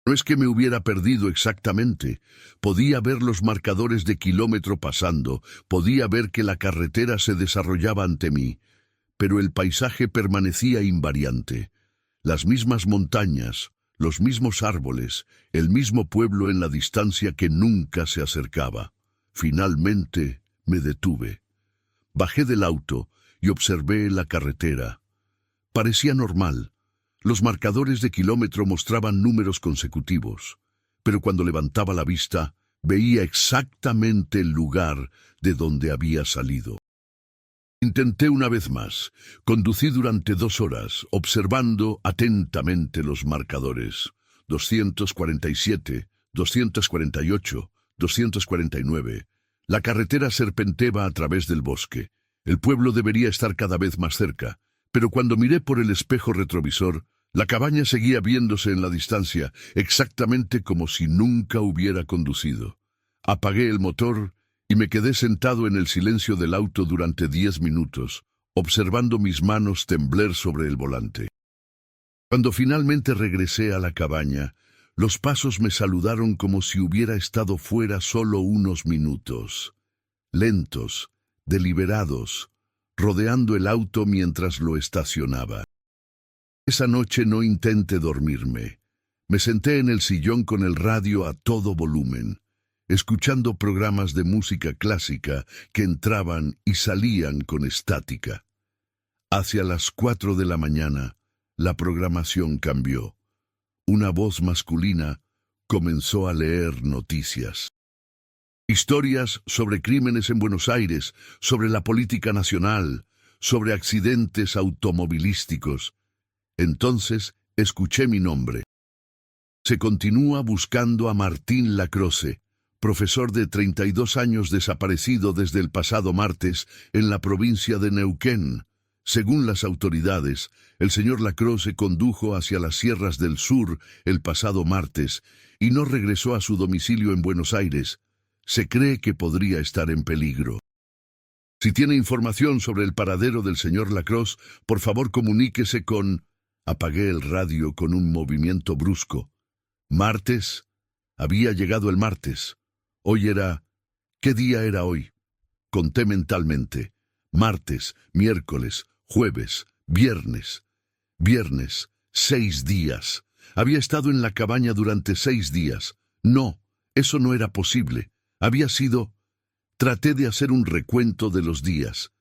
No es que me hubiera perdido exactamente. Podía ver los marcadores de kilómetro pasando, podía ver que la carretera se desarrollaba ante mí, pero el paisaje permanecía invariante. Las mismas montañas, los mismos árboles, el mismo pueblo en la distancia que nunca se acercaba. Finalmente me detuve. Bajé del auto y observé la carretera. Parecía normal. Los marcadores de kilómetro mostraban números consecutivos, pero cuando levantaba la vista, veía exactamente el lugar de donde había salido. Intenté una vez más. Conducí durante 2 horas, observando atentamente los marcadores. 247, 248, 249. La carretera serpenteaba a través del bosque. El pueblo debería estar cada vez más cerca. Pero cuando miré por el espejo retrovisor, la cabaña seguía viéndose en la distancia, exactamente como si nunca hubiera conducido. Apagué el motor y me quedé sentado en el silencio del auto durante 10 minutos, observando mis manos temblar sobre el volante. Cuando finalmente regresé a la cabaña, los pasos me saludaron como si hubiera estado fuera solo unos minutos. Lentos, deliberados, rodeando el auto mientras lo estacionaba. Esa noche no intenté dormirme. Me senté en el sillón con el radio a todo volumen, escuchando programas de música clásica que entraban y salían con estática. Hacia las 4 de la mañana, la programación cambió. Una voz masculina comenzó a leer noticias. Historias sobre crímenes en Buenos Aires, sobre la política nacional, sobre accidentes automovilísticos. Entonces escuché mi nombre. Se continúa buscando a Martín Lacroce, profesor de 32 años desaparecido desde el pasado martes en la provincia de Neuquén. Según las autoridades, el señor Lacroix se condujo hacia las sierras del sur el pasado martes y no regresó a su domicilio en Buenos Aires. Se cree que podría estar en peligro. Si tiene información sobre el paradero del señor Lacroix, por favor comuníquese con... Apagué el radio con un movimiento brusco. ¿Martes? Había llegado el martes. Hoy era... ¿Qué día era hoy? Conté mentalmente. Martes, miércoles, jueves, viernes. Viernes, 6 días. Había estado en la cabaña durante 6 días. No, eso no era posible. Había sido... Traté de hacer un recuento de los días.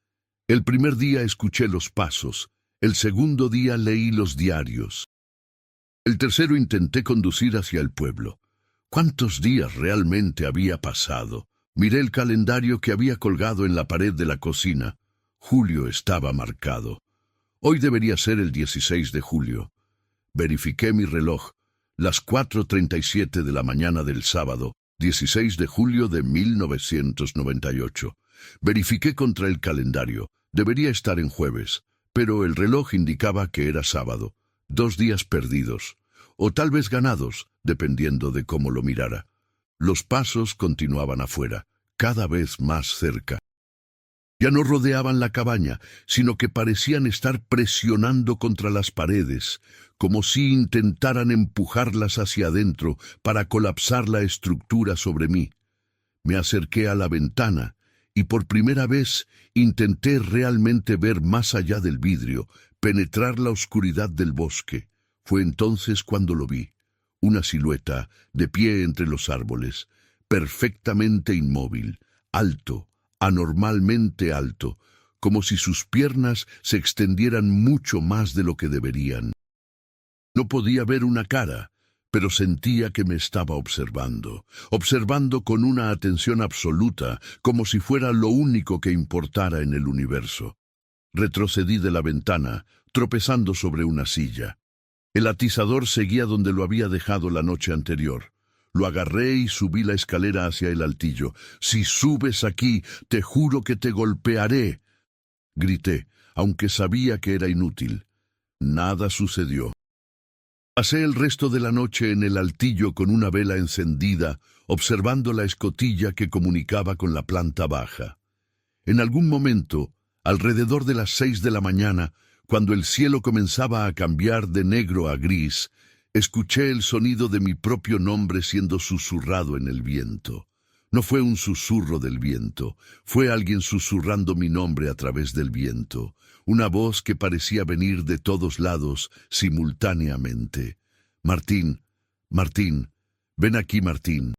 El primer día escuché los pasos. El segundo día leí los diarios. El tercero intenté conducir hacia el pueblo. ¿Cuántos días realmente había pasado? Miré el calendario que había colgado en la pared de la cocina. Julio estaba marcado. Hoy debería ser el 16 de julio. Verifiqué mi reloj. Las 4:37 de la mañana del sábado, 16 de julio de 1998. Verifiqué contra el calendario. Debería estar en jueves, pero el reloj indicaba que era sábado. 2 días perdidos, o tal vez ganados, dependiendo de cómo lo mirara. Los pasos continuaban afuera, cada vez más cerca. Ya no rodeaban la cabaña, sino que parecían estar presionando contra las paredes, como si intentaran empujarlas hacia adentro para colapsar la estructura sobre mí. Me acerqué a la ventana y por primera vez intenté realmente ver más allá del vidrio, penetrar la oscuridad del bosque. Fue entonces cuando lo vi, una silueta de pie entre los árboles, perfectamente inmóvil, alto, anormalmente alto, como si sus piernas se extendieran mucho más de lo que deberían. No podía ver una cara, pero sentía que me estaba observando con una atención absoluta, como si fuera lo único que importara en el universo. Retrocedí de la ventana, tropezando sobre una silla. El atizador seguía donde lo había dejado la noche anterior. Lo agarré y subí la escalera hacia el altillo. «Si subes aquí, te juro que te golpearé», grité, aunque sabía que era inútil. Nada sucedió. Pasé el resto de la noche en el altillo con una vela encendida, observando la escotilla que comunicaba con la planta baja. En algún momento, alrededor de las 6 de la mañana, cuando el cielo comenzaba a cambiar de negro a gris, escuché el sonido de mi propio nombre siendo susurrado en el viento. No fue un susurro del viento, fue alguien susurrando mi nombre a través del viento, una voz que parecía venir de todos lados simultáneamente. «Martín, Martín, ven aquí, Martín».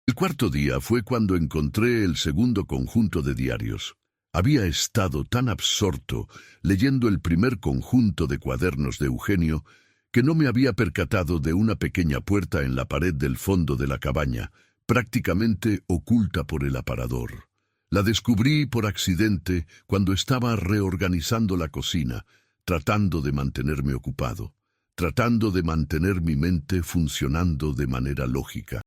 El cuarto día fue cuando encontré el segundo conjunto de diarios. Había estado tan absorto leyendo el primer conjunto de cuadernos de Eugenio que no me había percatado de una pequeña puerta en la pared del fondo de la cabaña, prácticamente oculta por el aparador. La descubrí por accidente cuando estaba reorganizando la cocina, tratando de mantenerme ocupado, tratando de mantener mi mente funcionando de manera lógica.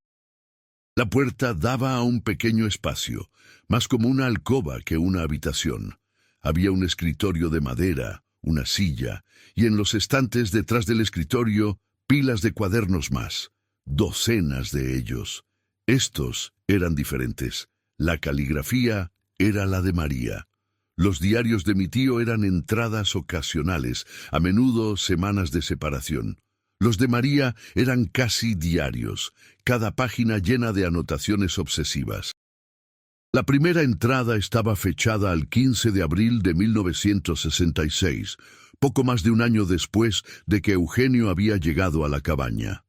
La puerta daba a un pequeño espacio, más como una alcoba que una habitación. Había un escritorio de madera, una silla, y en los estantes detrás del escritorio, pilas de cuadernos más, docenas de ellos. Estos eran diferentes. La caligrafía era la de María. Los diarios de mi tío eran entradas ocasionales, a menudo semanas de separación. Los de María eran casi diarios, cada página llena de anotaciones obsesivas. La primera entrada estaba fechada al 15 de abril de 1966, poco más de un año después de que Eugenio había llegado a la cabaña.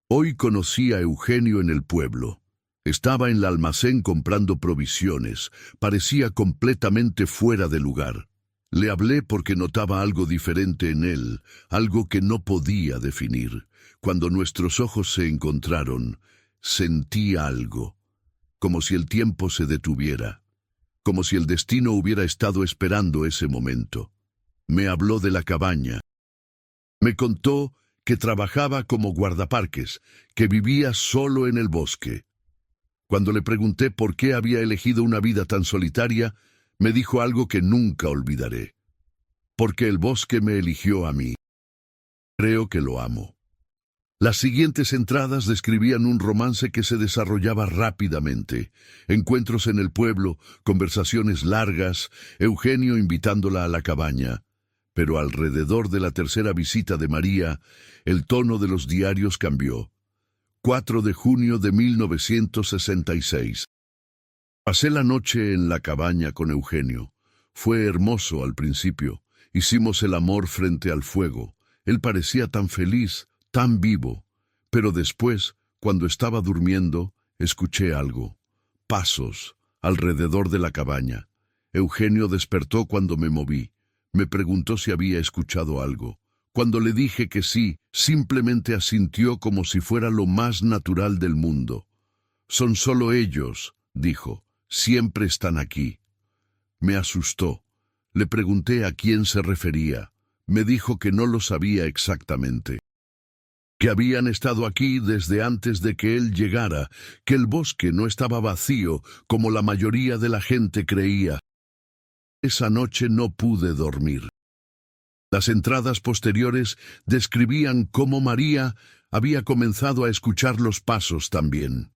Hoy conocí a Eugenio en el pueblo. Estaba en el almacén comprando provisiones. Parecía completamente fuera de lugar. Le hablé porque notaba algo diferente en él, algo que no podía definir. Cuando nuestros ojos se encontraron, sentí algo, como si el tiempo se detuviera, como si el destino hubiera estado esperando ese momento. Me habló de la cabaña. Me contó que trabajaba como guardaparques, que vivía solo en el bosque. Cuando le pregunté por qué había elegido una vida tan solitaria, me dijo algo que nunca olvidaré. porque el bosque me eligió a mí. Creo que lo amo. Las siguientes entradas describían un romance que se desarrollaba rápidamente. Encuentros en el pueblo, conversaciones largas, Eugenio invitándola a la cabaña. Pero alrededor de la tercera visita de María, el tono de los diarios cambió. 4 de junio de 1966. Pasé la noche en la cabaña con Eugenio. Fue hermoso al principio. Hicimos el amor frente al fuego. Él parecía tan feliz, tan vivo. Pero después, cuando estaba durmiendo, escuché algo. Pasos alrededor de la cabaña. Eugenio despertó cuando me moví. Me preguntó si había escuchado algo. Cuando le dije que sí, simplemente asintió como si fuera lo más natural del mundo. Son solo ellos, dijo. Siempre están aquí. Me asustó. Le pregunté a quién se refería. Me dijo que no lo sabía exactamente. Que habían estado aquí desde antes de que él llegara, que el bosque no estaba vacío como la mayoría de la gente creía. Esa noche no pude dormir. Las entradas posteriores describían cómo María había comenzado a escuchar los pasos también.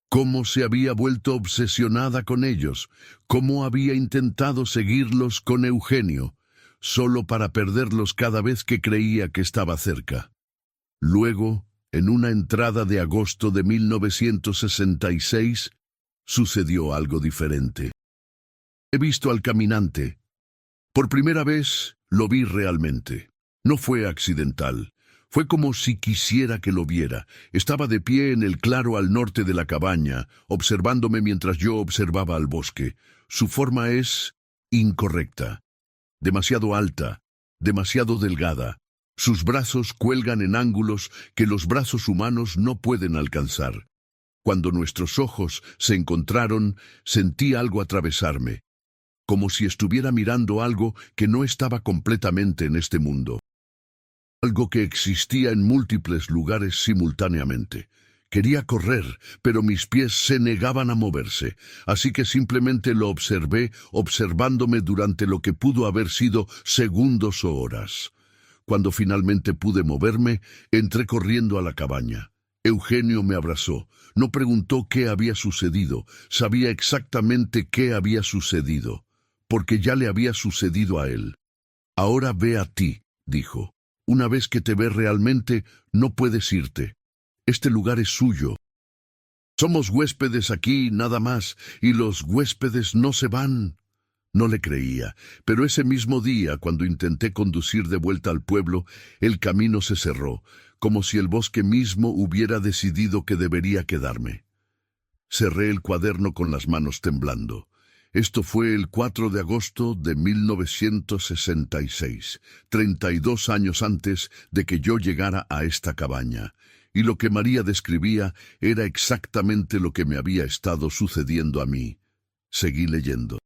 Cómo se había vuelto obsesionada con ellos, cómo había intentado seguirlos con Eugenio, solo para perderlos cada vez que creía que estaba cerca. Luego, en una entrada de agosto de 1966, sucedió algo diferente. He visto al caminante. Por primera vez lo vi realmente. No fue accidental. Fue como si quisiera que lo viera. Estaba de pie en el claro al norte de la cabaña, observándome mientras yo observaba al bosque. Su forma es incorrecta. Demasiado alta, demasiado delgada. Sus brazos cuelgan en ángulos que los brazos humanos no pueden alcanzar. Cuando nuestros ojos se encontraron, sentí algo atravesarme, como si estuviera mirando algo que no estaba completamente en este mundo. Algo que existía en múltiples lugares simultáneamente. Quería correr, pero mis pies se negaban a moverse, así que simplemente lo observé, observándome durante lo que pudo haber sido segundos o horas. Cuando finalmente pude moverme, entré corriendo a la cabaña. Eugenio me abrazó. No preguntó qué había sucedido, sabía exactamente qué había sucedido, porque ya le había sucedido a él. Ahora ve a ti, dijo. Una vez que te ve realmente, no puedes irte. Este lugar es suyo. Somos huéspedes aquí, nada más, y los huéspedes no se van. No le creía, pero ese mismo día, cuando intenté conducir de vuelta al pueblo, el camino se cerró, como si el bosque mismo hubiera decidido que debería quedarme. Cerré el cuaderno con las manos temblando. Esto fue el 4 de agosto de 1966, 32 años antes de que yo llegara a esta cabaña, y lo que María describía era exactamente lo que me había estado sucediendo a mí. Seguí leyendo.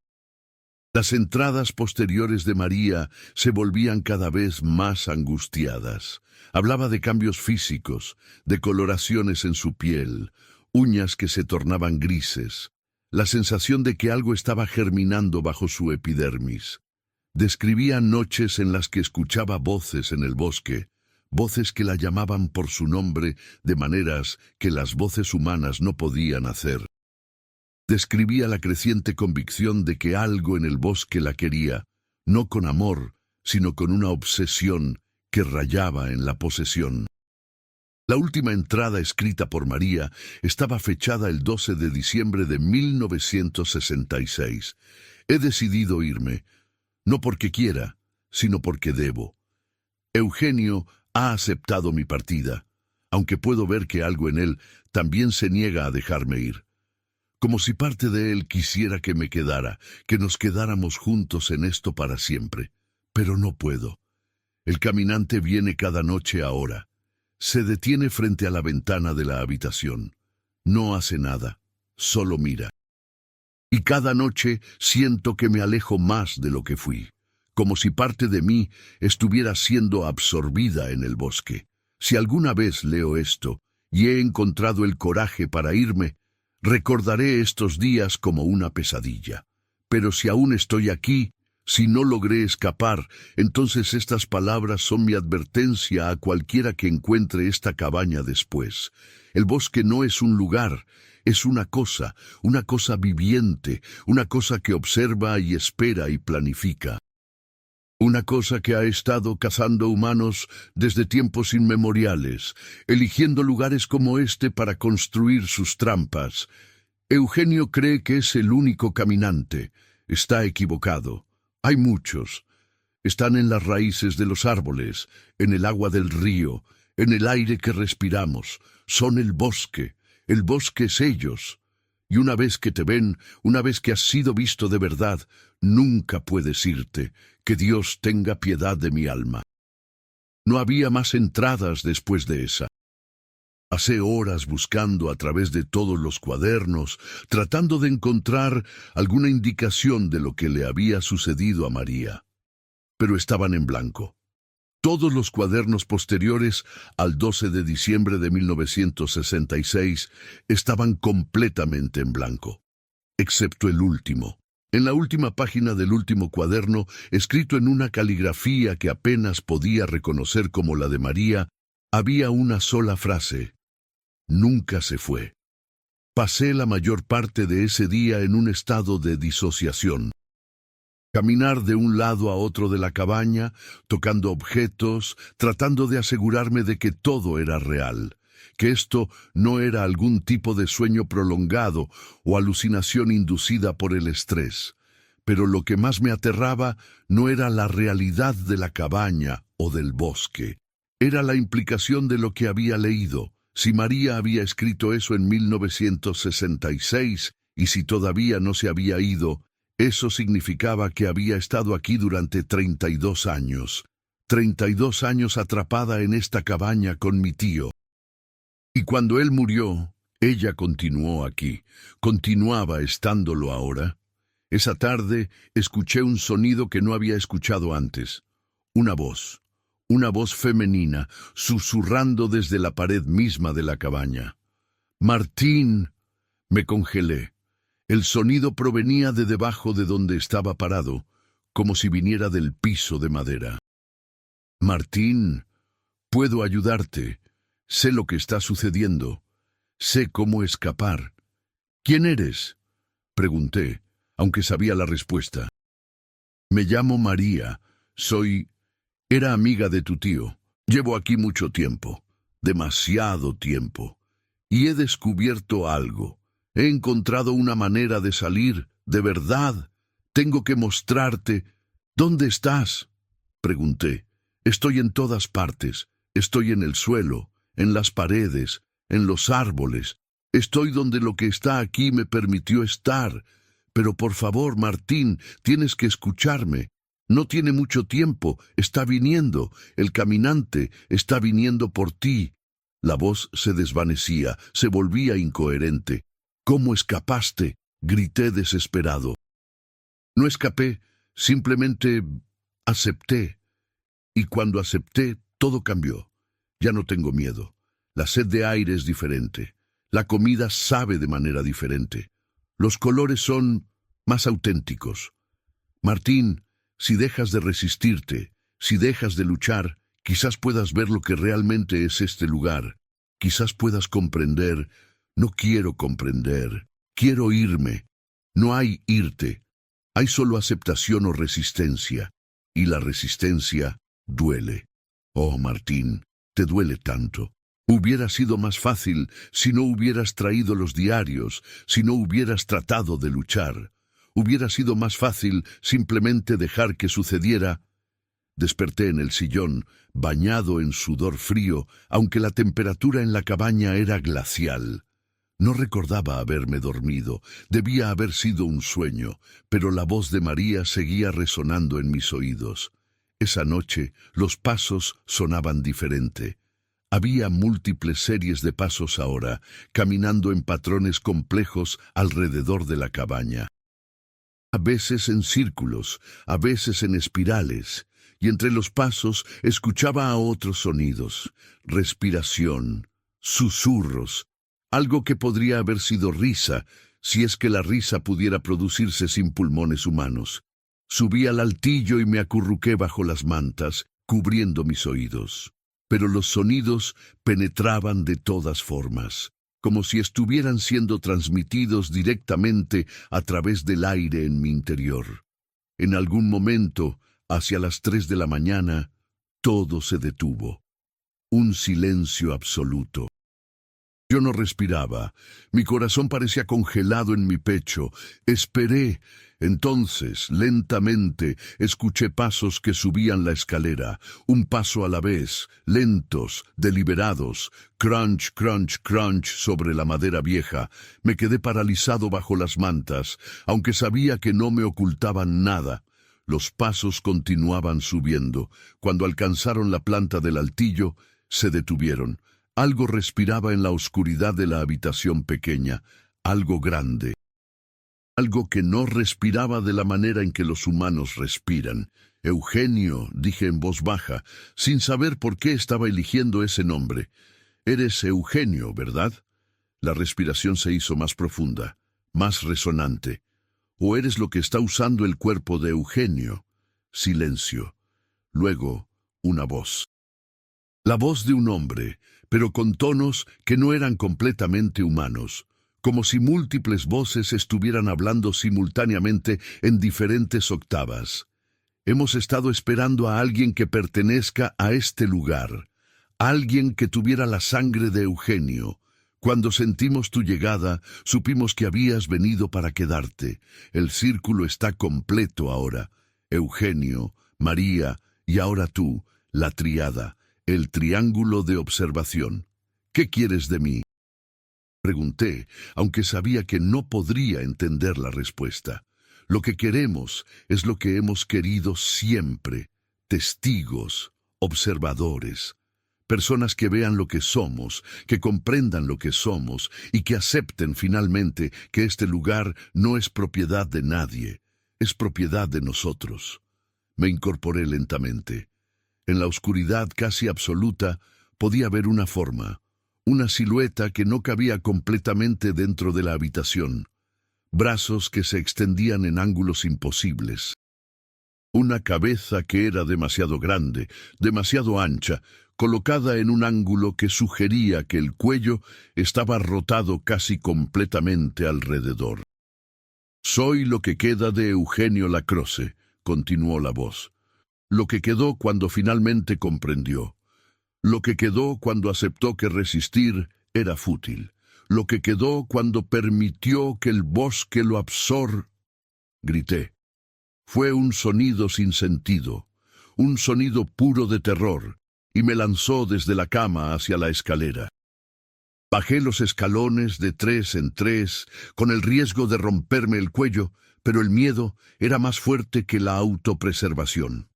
Las entradas posteriores de María se volvían cada vez más angustiadas. Hablaba de cambios físicos, de coloraciones en su piel, uñas que se tornaban grises, la sensación de que algo estaba germinando bajo su epidermis. Describía noches en las que escuchaba voces en el bosque, voces que la llamaban por su nombre de maneras que las voces humanas no podían hacer. Describía la creciente convicción de que algo en el bosque la quería, no con amor, sino con una obsesión que rayaba en la posesión. La última entrada escrita por María estaba fechada el 12 de diciembre de 1966. He decidido irme, no porque quiera, sino porque debo. Eugenio ha aceptado mi partida, aunque puedo ver que algo en él también se niega a dejarme ir. Como si parte de él quisiera que me quedara, que nos quedáramos juntos en esto para siempre. Pero no puedo. El caminante viene cada noche ahora. Se detiene frente a la ventana de la habitación. No hace nada, solo mira. Y cada noche siento que me alejo más de lo que fui, como si parte de mí estuviera siendo absorbida en el bosque. Si alguna vez leo esto y he encontrado el coraje para irme, recordaré estos días como una pesadilla. Pero si aún estoy aquí, Si no logré escapar, entonces estas palabras son mi advertencia a cualquiera que encuentre esta cabaña después. El bosque no es un lugar, es una cosa viviente, una cosa que observa y espera y planifica. Una cosa que ha estado cazando humanos desde tiempos inmemoriales, eligiendo lugares como este para construir sus trampas. Eugenio cree que es el único caminante. Está equivocado. Hay muchos. Están en las raíces de los árboles, en el agua del río, en el aire que respiramos. Son el bosque es ellos. Y una vez que te ven, una vez que has sido visto de verdad, nunca puedes irte. Que Dios tenga piedad de mi alma. No había más entradas después de esa. Pasé horas buscando a través de todos los cuadernos, tratando de encontrar alguna indicación de lo que le había sucedido a María. Pero estaban en blanco. Todos los cuadernos posteriores al 12 de diciembre de 1966 estaban completamente en blanco, excepto el último. En la última página del último cuaderno, escrito en una caligrafía que apenas podía reconocer como la de María, había una sola frase: nunca se fue. Pasé la mayor parte de ese día en un estado de disociación. Caminar de un lado a otro de la cabaña, tocando objetos, tratando de asegurarme de que todo era real, que esto no era algún tipo de sueño prolongado o alucinación inducida por el estrés. Pero lo que más me aterraba no era la realidad de la cabaña o del bosque, era la implicación de lo que había leído. Si María había escrito eso en 1966 y si todavía no se había ido, eso significaba que había estado aquí durante 32 años. 32 años atrapada en esta cabaña con mi tío. Y cuando él murió, ella continuó aquí, continuaba estándolo ahora. Esa tarde escuché un sonido que no había escuchado antes. Una voz femenina, susurrando desde la pared misma de la cabaña. «Martín». Me congelé. El sonido provenía de debajo de donde estaba parado, como si viniera del piso de madera. «Martín, puedo ayudarte. Sé lo que está sucediendo. Sé cómo escapar». «¿Quién eres?», pregunté, aunque sabía la respuesta. «Me llamo María. Era amiga de tu tío. Llevo aquí mucho tiempo, demasiado tiempo, y he descubierto algo. He encontrado una manera de salir, de verdad. Tengo que mostrarte». «¿Dónde estás?», pregunté. «Estoy en todas partes. Estoy en el suelo, en las paredes, en los árboles. Estoy donde lo que está aquí me permitió estar. Pero por favor, Martín, tienes que escucharme. No tiene mucho tiempo. Está viniendo. El caminante está viniendo por ti». La voz se desvanecía, se volvía incoherente. «¿Cómo escapaste?», grité desesperado. «No escapé, simplemente acepté. Y cuando acepté, todo cambió. Ya no tengo miedo. La sed de aire es diferente. La comida sabe de manera diferente. Los colores son más auténticos. Martín, si dejas de resistirte, si dejas de luchar, quizás puedas ver lo que realmente es este lugar. Quizás puedas comprender». «No quiero comprender. Quiero irme». «No hay irte. Hay solo aceptación o resistencia. Y la resistencia duele». «Oh, Martín, te duele tanto. Hubiera sido más fácil si no hubieras traído los diarios, si no hubieras tratado de luchar. Hubiera sido más fácil simplemente dejar que sucediera». Desperté en el sillón, bañado en sudor frío, aunque la temperatura en la cabaña era glacial. No recordaba haberme dormido, debía haber sido un sueño, pero la voz de María seguía resonando en mis oídos. Esa noche los pasos sonaban diferente. Había múltiples series de pasos ahora, caminando en patrones complejos alrededor de la cabaña. A veces en círculos, a veces en espirales, y entre los pasos escuchaba a otros sonidos, respiración, susurros, algo que podría haber sido risa, si es que la risa pudiera producirse sin pulmones humanos. Subí al altillo y me acurruqué bajo las mantas, cubriendo mis oídos. Pero los sonidos penetraban de todas formas, como si estuvieran siendo transmitidos directamente a través del aire en mi interior. En algún momento, hacia las 3 de la mañana, todo se detuvo. Un silencio absoluto. Yo no respiraba. Mi corazón parecía congelado en mi pecho. Esperé. Entonces, lentamente, escuché pasos que subían la escalera, un paso a la vez, lentos, deliberados, crunch, crunch, crunch sobre la madera vieja. Me quedé paralizado bajo las mantas, aunque sabía que no me ocultaban nada. Los pasos continuaban subiendo. Cuando alcanzaron la planta del altillo, se detuvieron. Algo respiraba en la oscuridad de la habitación pequeña, algo grande. Algo que no respiraba de la manera en que los humanos respiran. Eugenio, dije en voz baja, sin saber por qué estaba eligiendo ese nombre. Eres Eugenio, ¿verdad? La respiración se hizo más profunda, más resonante. ¿O eres lo que está usando el cuerpo de Eugenio? Silencio. Luego, una voz. La voz de un hombre, pero con tonos que no eran completamente humanos, como si múltiples voces estuvieran hablando simultáneamente en diferentes octavas. Hemos estado esperando a alguien que pertenezca a este lugar, alguien que tuviera la sangre de Eugenio. Cuando sentimos tu llegada, supimos que habías venido para quedarte. El círculo está completo ahora. Eugenio, María y ahora tú, la triada. El triángulo de observación. ¿Qué quieres de mí? Pregunté, aunque sabía que no podría entender la respuesta. Lo que queremos es lo que hemos querido siempre. Testigos, observadores. Personas que vean lo que somos, que comprendan lo que somos y que acepten finalmente que este lugar no es propiedad de nadie, es propiedad de nosotros. Me incorporé lentamente. En la oscuridad casi absoluta podía ver una forma, una silueta que no cabía completamente dentro de la habitación, brazos que se extendían en ángulos imposibles, una cabeza que era demasiado grande, demasiado ancha, colocada en un ángulo que sugería que el cuello estaba rotado casi completamente alrededor. «Soy lo que queda de Eugenio Lacroze», continuó la voz. Lo que quedó cuando finalmente comprendió. Lo que quedó cuando aceptó que resistir era fútil. Lo que quedó cuando permitió que el bosque lo grité. Fue un sonido sin sentido, un sonido puro de terror, y me lanzó desde la cama hacia la escalera. Bajé los escalones de 3 en 3, con el riesgo de romperme el cuello, pero el miedo era más fuerte que la autopreservación.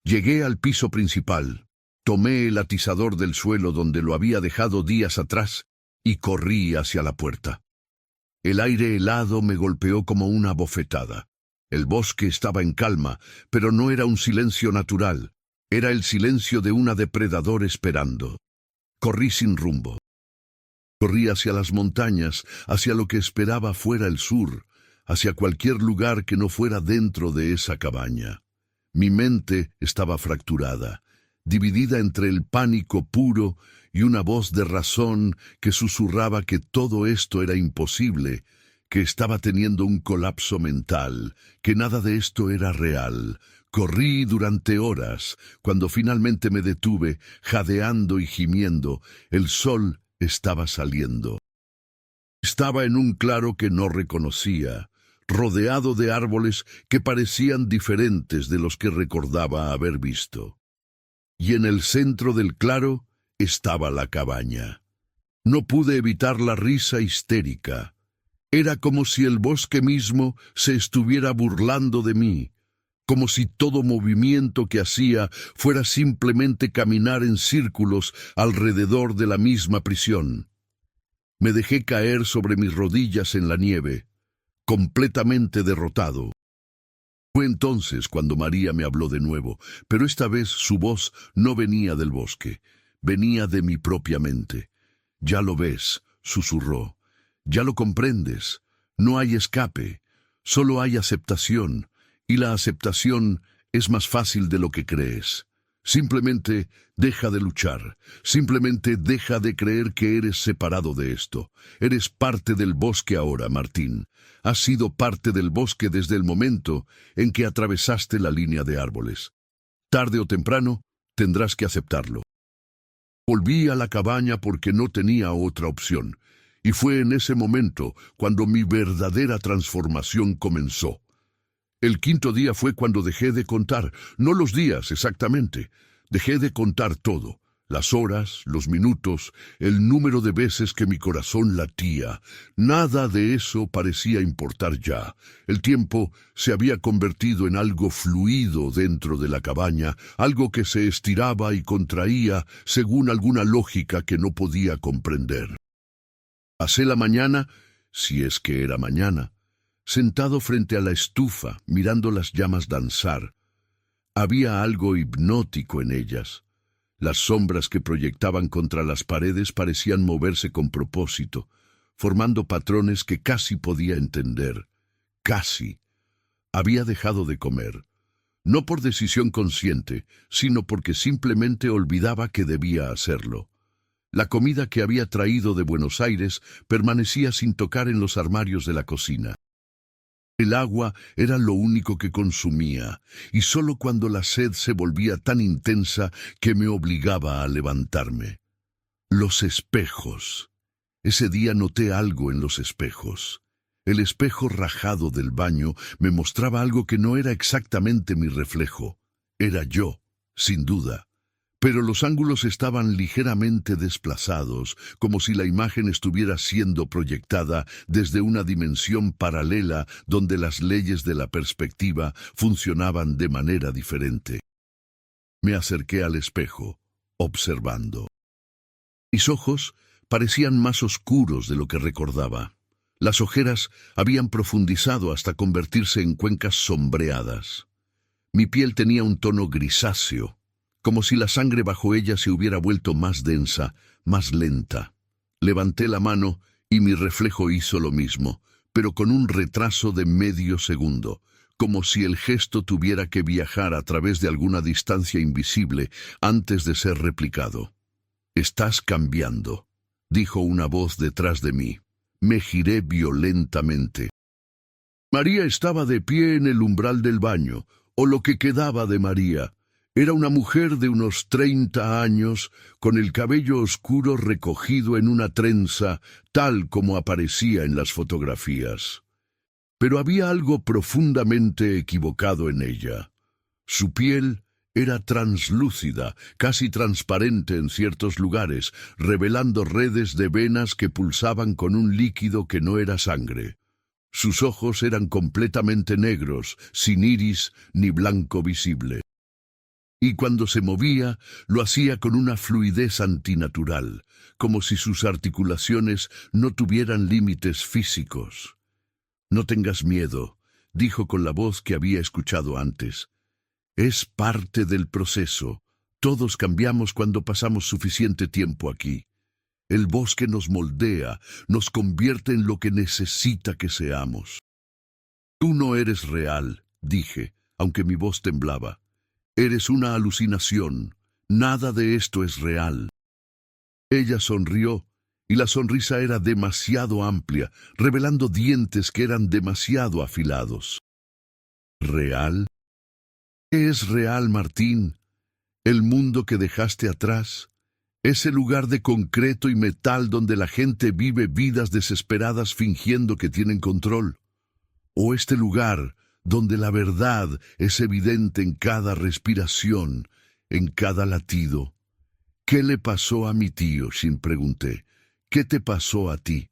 Llegué al piso principal, tomé el atizador del suelo donde lo había dejado días atrás y corrí hacia la puerta. El aire helado me golpeó como una bofetada. El bosque estaba en calma, pero no era un silencio natural. Era el silencio de una depredador esperando. Corrí sin rumbo. Corrí hacia las montañas, hacia lo que esperaba fuera el sur, hacia cualquier lugar que no fuera dentro de esa cabaña. Mi mente estaba fracturada, dividida entre el pánico puro y una voz de razón que susurraba que todo esto era imposible, que estaba teniendo un colapso mental, que nada de esto era real. Corrí durante horas. Cuando finalmente me detuve, jadeando y gimiendo, el sol estaba saliendo. Estaba en un claro que no reconocía, rodeado de árboles que parecían diferentes de los que recordaba haber visto. Y en el centro del claro estaba la cabaña. No pude evitar la risa histérica. Era como si el bosque mismo se estuviera burlando de mí, como si todo movimiento que hacía fuera simplemente caminar en círculos alrededor de la misma prisión. Me dejé caer sobre mis rodillas en la nieve, completamente derrotado. Fue entonces cuando María me habló de nuevo, pero esta vez su voz no venía del bosque, venía de mi propia mente. «Ya lo ves», susurró, «ya lo comprendes, no hay escape, solo hay aceptación. Y la aceptación es más fácil de lo que crees. Simplemente deja de luchar. Simplemente deja de creer que eres separado de esto. Eres parte del bosque ahora, Martín. Has sido parte del bosque desde el momento en que atravesaste la línea de árboles. Tarde o temprano, tendrás que aceptarlo. Volví a la cabaña porque no tenía otra opción. Y fue en ese momento cuando mi verdadera transformación comenzó. El quinto día fue cuando dejé de contar, no los días exactamente. Dejé de contar todo, las horas, los minutos, el número de veces que mi corazón latía. Nada de eso parecía importar ya. El tiempo se había convertido en algo fluido dentro de la cabaña, algo que se estiraba y contraía según alguna lógica que no podía comprender. Pasé la mañana, si es que era mañana, sentado frente a la estufa, mirando las llamas danzar. Había algo hipnótico en ellas. Las sombras que proyectaban contra las paredes parecían moverse con propósito, formando patrones que casi podía entender. Casi. Había dejado de comer. No por decisión consciente, sino porque simplemente olvidaba que debía hacerlo. La comida que había traído de Buenos Aires permanecía sin tocar en los armarios de la cocina. El agua era lo único que consumía, y solo cuando la sed se volvía tan intensa que me obligaba a levantarme. Los espejos. Ese día noté algo en los espejos. El espejo rajado del baño me mostraba algo que no era exactamente mi reflejo. Era yo, sin duda. Pero los ángulos estaban ligeramente desplazados, como si la imagen estuviera siendo proyectada desde una dimensión paralela donde las leyes de la perspectiva funcionaban de manera diferente. Me acerqué al espejo, observando. Mis ojos parecían más oscuros de lo que recordaba. Las ojeras habían profundizado hasta convertirse en cuencas sombreadas. Mi piel tenía un tono grisáceo, como si la sangre bajo ella se hubiera vuelto más densa, más lenta. Levanté la mano y mi reflejo hizo lo mismo, pero con un retraso de medio segundo, como si el gesto tuviera que viajar a través de alguna distancia invisible antes de ser replicado. «Estás cambiando», dijo una voz detrás de mí. Me giré violentamente. María estaba de pie en el umbral del baño, o lo que quedaba de María. Era una mujer de unos 30 años, con el cabello oscuro recogido en una trenza, tal como aparecía en las fotografías. Pero había algo profundamente equivocado en ella. Su piel era translúcida, casi transparente en ciertos lugares, revelando redes de venas que pulsaban con un líquido que no era sangre. Sus ojos eran completamente negros, sin iris ni blanco visible. Y cuando se movía, lo hacía con una fluidez antinatural, como si sus articulaciones no tuvieran límites físicos. «No tengas miedo», dijo con la voz que había escuchado antes. «Es parte del proceso. Todos cambiamos cuando pasamos suficiente tiempo aquí. El bosque nos moldea, nos convierte en lo que necesita que seamos». «Tú no eres real», dije, aunque mi voz temblaba. «Eres una alucinación. Nada de esto es real». Ella sonrió, y la sonrisa era demasiado amplia, revelando dientes que eran demasiado afilados. ¿Real? ¿Qué es real, Martín? ¿El mundo que dejaste atrás? ¿Ese lugar de concreto y metal donde la gente vive vidas desesperadas fingiendo que tienen control? ¿O este lugar donde la verdad es evidente en cada respiración, en cada latido? ¿Qué le pasó a mi tío? Shin pregunté. ¿Qué te pasó a ti?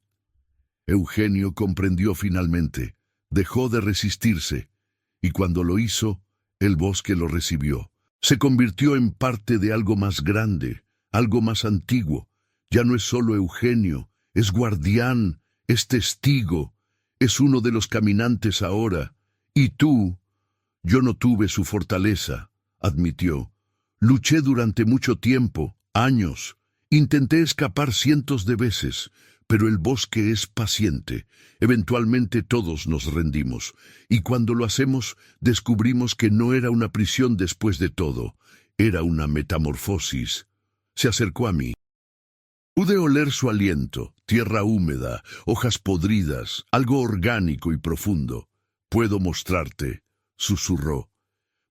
Eugenio comprendió finalmente. Dejó de resistirse, y cuando lo hizo, el bosque lo recibió. Se convirtió en parte de algo más grande, algo más antiguo. Ya no es solo Eugenio, es guardián, es testigo, es uno de los caminantes ahora. Y tú, yo no tuve su fortaleza, admitió. Luché durante mucho tiempo, años. Intenté escapar cientos de veces, Pero el bosque es paciente. Eventualmente todos nos rendimos, y cuando lo hacemos, descubrimos que no era una prisión después de todo, era una metamorfosis. Se acercó a mí. Pude oler su aliento, tierra húmeda, hojas podridas, algo orgánico y profundo. «Puedo mostrarte», susurró.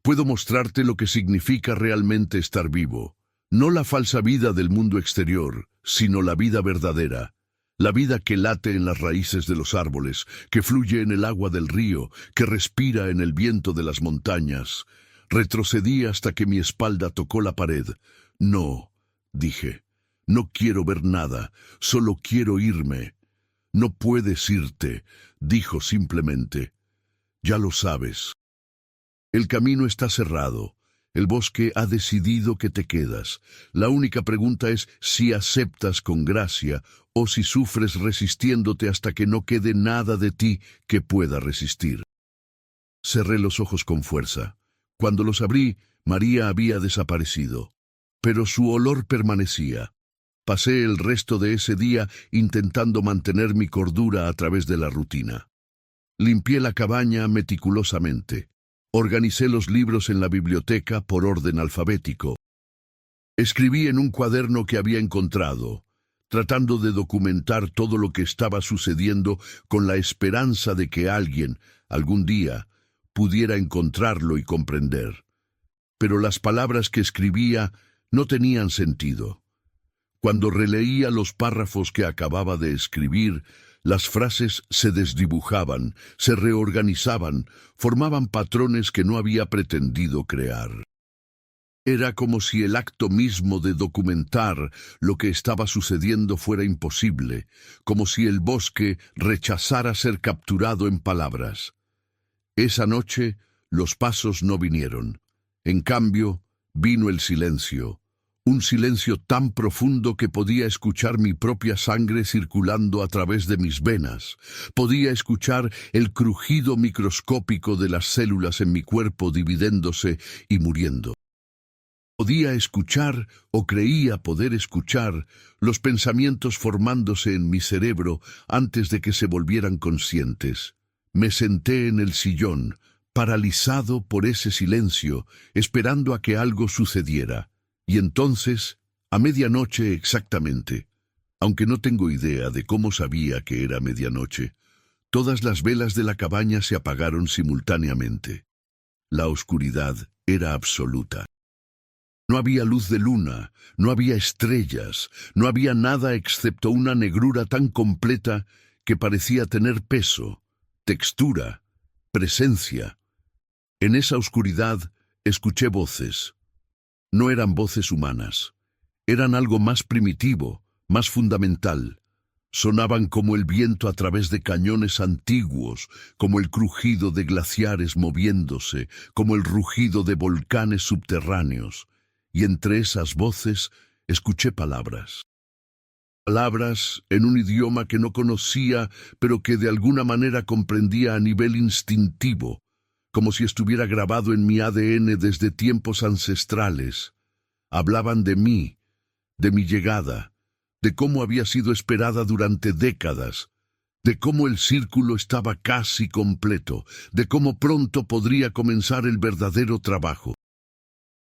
«Puedo mostrarte lo que significa realmente estar vivo. No la falsa vida del mundo exterior, sino la vida verdadera. La vida que late en las raíces de los árboles, que fluye en el agua del río, que respira en el viento de las montañas». Retrocedí hasta que mi espalda tocó la pared. «No», dije. «No quiero ver nada, solo quiero irme». «No puedes irte», dijo simplemente. «Ya lo sabes. El camino está cerrado. El bosque ha decidido que te quedas. La única pregunta es si aceptas con gracia o si sufres resistiéndote hasta que no quede nada de ti que pueda resistir». Cerré los ojos con fuerza. Cuando los abrí, María había desaparecido, pero su olor permanecía. Pasé el resto de ese día intentando mantener mi cordura a través de la rutina. Limpié la cabaña meticulosamente. Organicé los libros en la biblioteca por orden alfabético. Escribí en un cuaderno que había encontrado, tratando de documentar todo lo que estaba sucediendo con la esperanza de que alguien, algún día, pudiera encontrarlo y comprender. Pero las palabras que escribía no tenían sentido. Cuando releía los párrafos que acababa de escribir, las frases se desdibujaban, se reorganizaban, formaban patrones que no había pretendido crear. Era como si el acto mismo de documentar lo que estaba sucediendo fuera imposible, como si el bosque rechazara ser capturado en palabras. Esa noche los pasos no vinieron. En cambio, vino el silencio. Un silencio tan profundo que podía escuchar mi propia sangre circulando a través de mis venas. Podía escuchar el crujido microscópico de las células en mi cuerpo dividiéndose y muriendo. Podía escuchar, o creía poder escuchar, los pensamientos formándose en mi cerebro antes de que se volvieran conscientes. Me senté en el sillón, paralizado por ese silencio, esperando a que algo sucediera. Y entonces, a medianoche exactamente, aunque no tengo idea de cómo sabía que era medianoche, todas las velas de la cabaña se apagaron simultáneamente. La oscuridad era absoluta. No había luz de luna, no había estrellas, no había nada excepto una negrura tan completa que parecía tener peso, textura, presencia. En esa oscuridad escuché voces. No eran voces humanas. Eran algo más primitivo, más fundamental. Sonaban como el viento a través de cañones antiguos, como el crujido de glaciares moviéndose, como el rugido de volcanes subterráneos. Y entre esas voces escuché palabras. Palabras en un idioma que no conocía, pero que de alguna manera comprendía a nivel instintivo, como si estuviera grabado en mi ADN desde tiempos ancestrales. Hablaban de mí, de mi llegada, de cómo había sido esperada durante décadas, de cómo el círculo estaba casi completo, de cómo pronto podría comenzar el verdadero trabajo.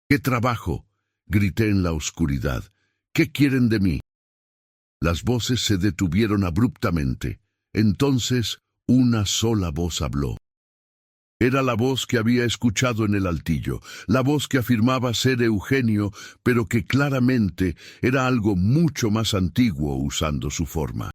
¿Qué trabajo?, grité en la oscuridad. ¿Qué quieren de mí? Las voces se detuvieron abruptamente. Entonces, una sola voz habló. Era la voz que había escuchado en el altillo, la voz que afirmaba ser Eugenio, pero que claramente era algo mucho más antiguo usando su forma.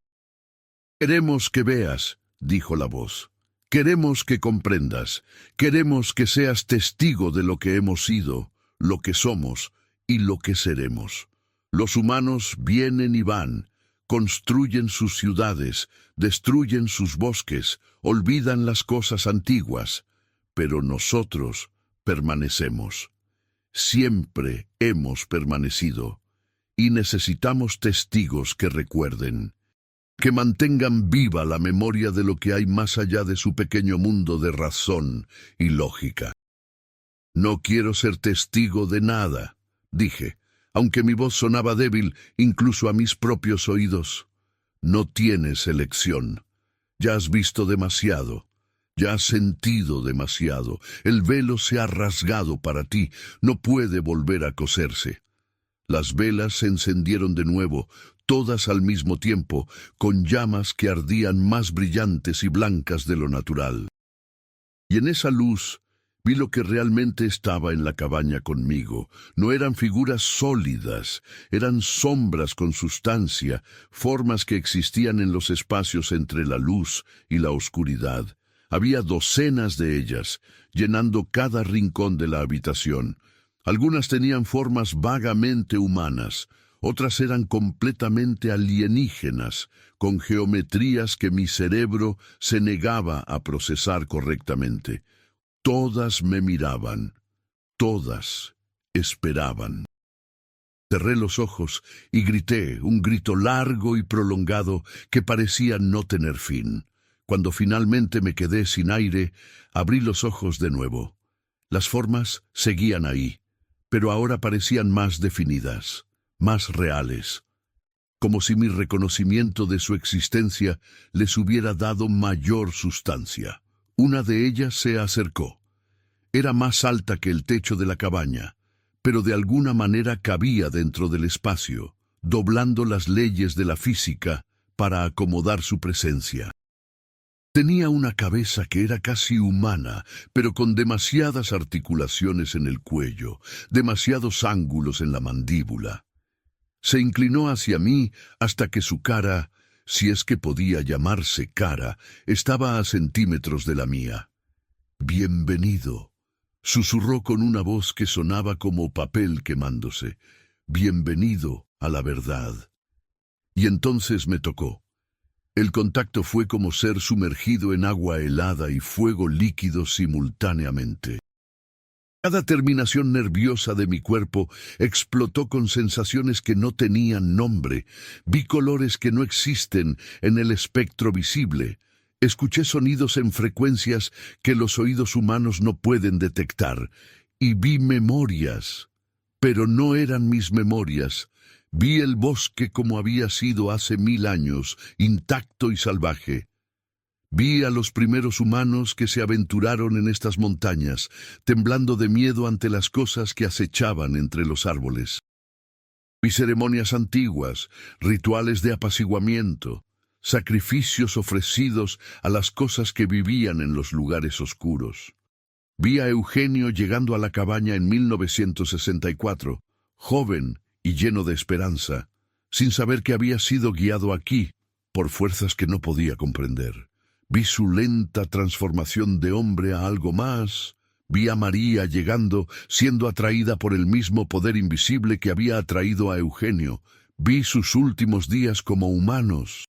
«Queremos que veas», dijo la voz. «Queremos que comprendas. Queremos que seas testigo de lo que hemos sido, lo que somos y lo que seremos. Los humanos vienen y van, construyen sus ciudades, destruyen sus bosques, olvidan las cosas antiguas, pero nosotros permanecemos. Siempre hemos permanecido, y necesitamos testigos que recuerden, que mantengan viva la memoria de lo que hay más allá de su pequeño mundo de razón y lógica. No quiero ser testigo de nada», dije, aunque mi voz sonaba débil incluso a mis propios oídos. No tienes elección. Ya has visto demasiado. Ya has sentido demasiado. El velo se ha rasgado para ti. No puede volver a coserse. Las velas se encendieron de nuevo, todas al mismo tiempo, con llamas que ardían más brillantes y blancas de lo natural. Y en esa luz vi lo que realmente estaba en la cabaña conmigo. No eran figuras sólidas, eran sombras con sustancia, formas que existían en los espacios entre la luz y la oscuridad. Había docenas de ellas, llenando cada rincón de la habitación. Algunas tenían formas vagamente humanas, otras eran completamente alienígenas, con geometrías que mi cerebro se negaba a procesar correctamente. Todas me miraban, todas esperaban. Cerré los ojos y grité un grito largo y prolongado que parecía no tener fin. Cuando finalmente me quedé sin aire, abrí los ojos de nuevo. Las formas seguían ahí, pero ahora parecían más definidas, más reales, como si mi reconocimiento de su existencia les hubiera dado mayor sustancia. Una de ellas se acercó. Era más alta que el techo de la cabaña, pero de alguna manera cabía dentro del espacio, doblando las leyes de la física para acomodar su presencia. Tenía una cabeza que era casi humana, pero con demasiadas articulaciones en el cuello, demasiados ángulos en la mandíbula. Se inclinó hacia mí hasta que su cara, si es que podía llamarse cara, estaba a centímetros de la mía. «Bienvenido», susurró con una voz que sonaba como papel quemándose. «Bienvenido a la verdad». Y entonces me tocó. El contacto fue como ser sumergido en agua helada y fuego líquido simultáneamente. Cada terminación nerviosa de mi cuerpo explotó con sensaciones que no tenían nombre. Vi colores que no existen en el espectro visible. Escuché sonidos en frecuencias que los oídos humanos no pueden detectar. Y vi memorias. Pero no eran mis memorias. Vi el bosque como había sido hace 1000 años, intacto y salvaje. Vi a los primeros humanos que se aventuraron en estas montañas, temblando de miedo ante las cosas que acechaban entre los árboles. Vi ceremonias antiguas, rituales de apaciguamiento, sacrificios ofrecidos a las cosas que vivían en los lugares oscuros. Vi a Eugenio llegando a la cabaña en 1964, joven y lleno de esperanza, sin saber que había sido guiado aquí por fuerzas que no podía comprender. Vi su lenta transformación de hombre a algo más. Vi a María llegando, siendo atraída por el mismo poder invisible que había atraído a Eugenio. Vi sus últimos días como humanos.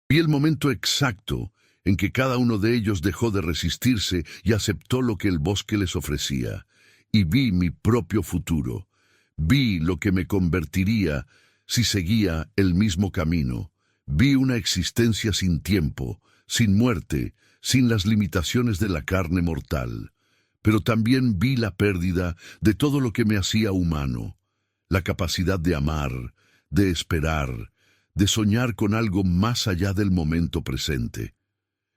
Vi el momento exacto en que cada uno de ellos dejó de resistirse y aceptó lo que el bosque les ofrecía. Y vi mi propio futuro. Vi lo que me convertiría si seguía el mismo camino. Vi una existencia sin tiempo, sin muerte, sin las limitaciones de la carne mortal. Pero también vi la pérdida de todo lo que me hacía humano, la capacidad de amar, de esperar, de soñar con algo más allá del momento presente.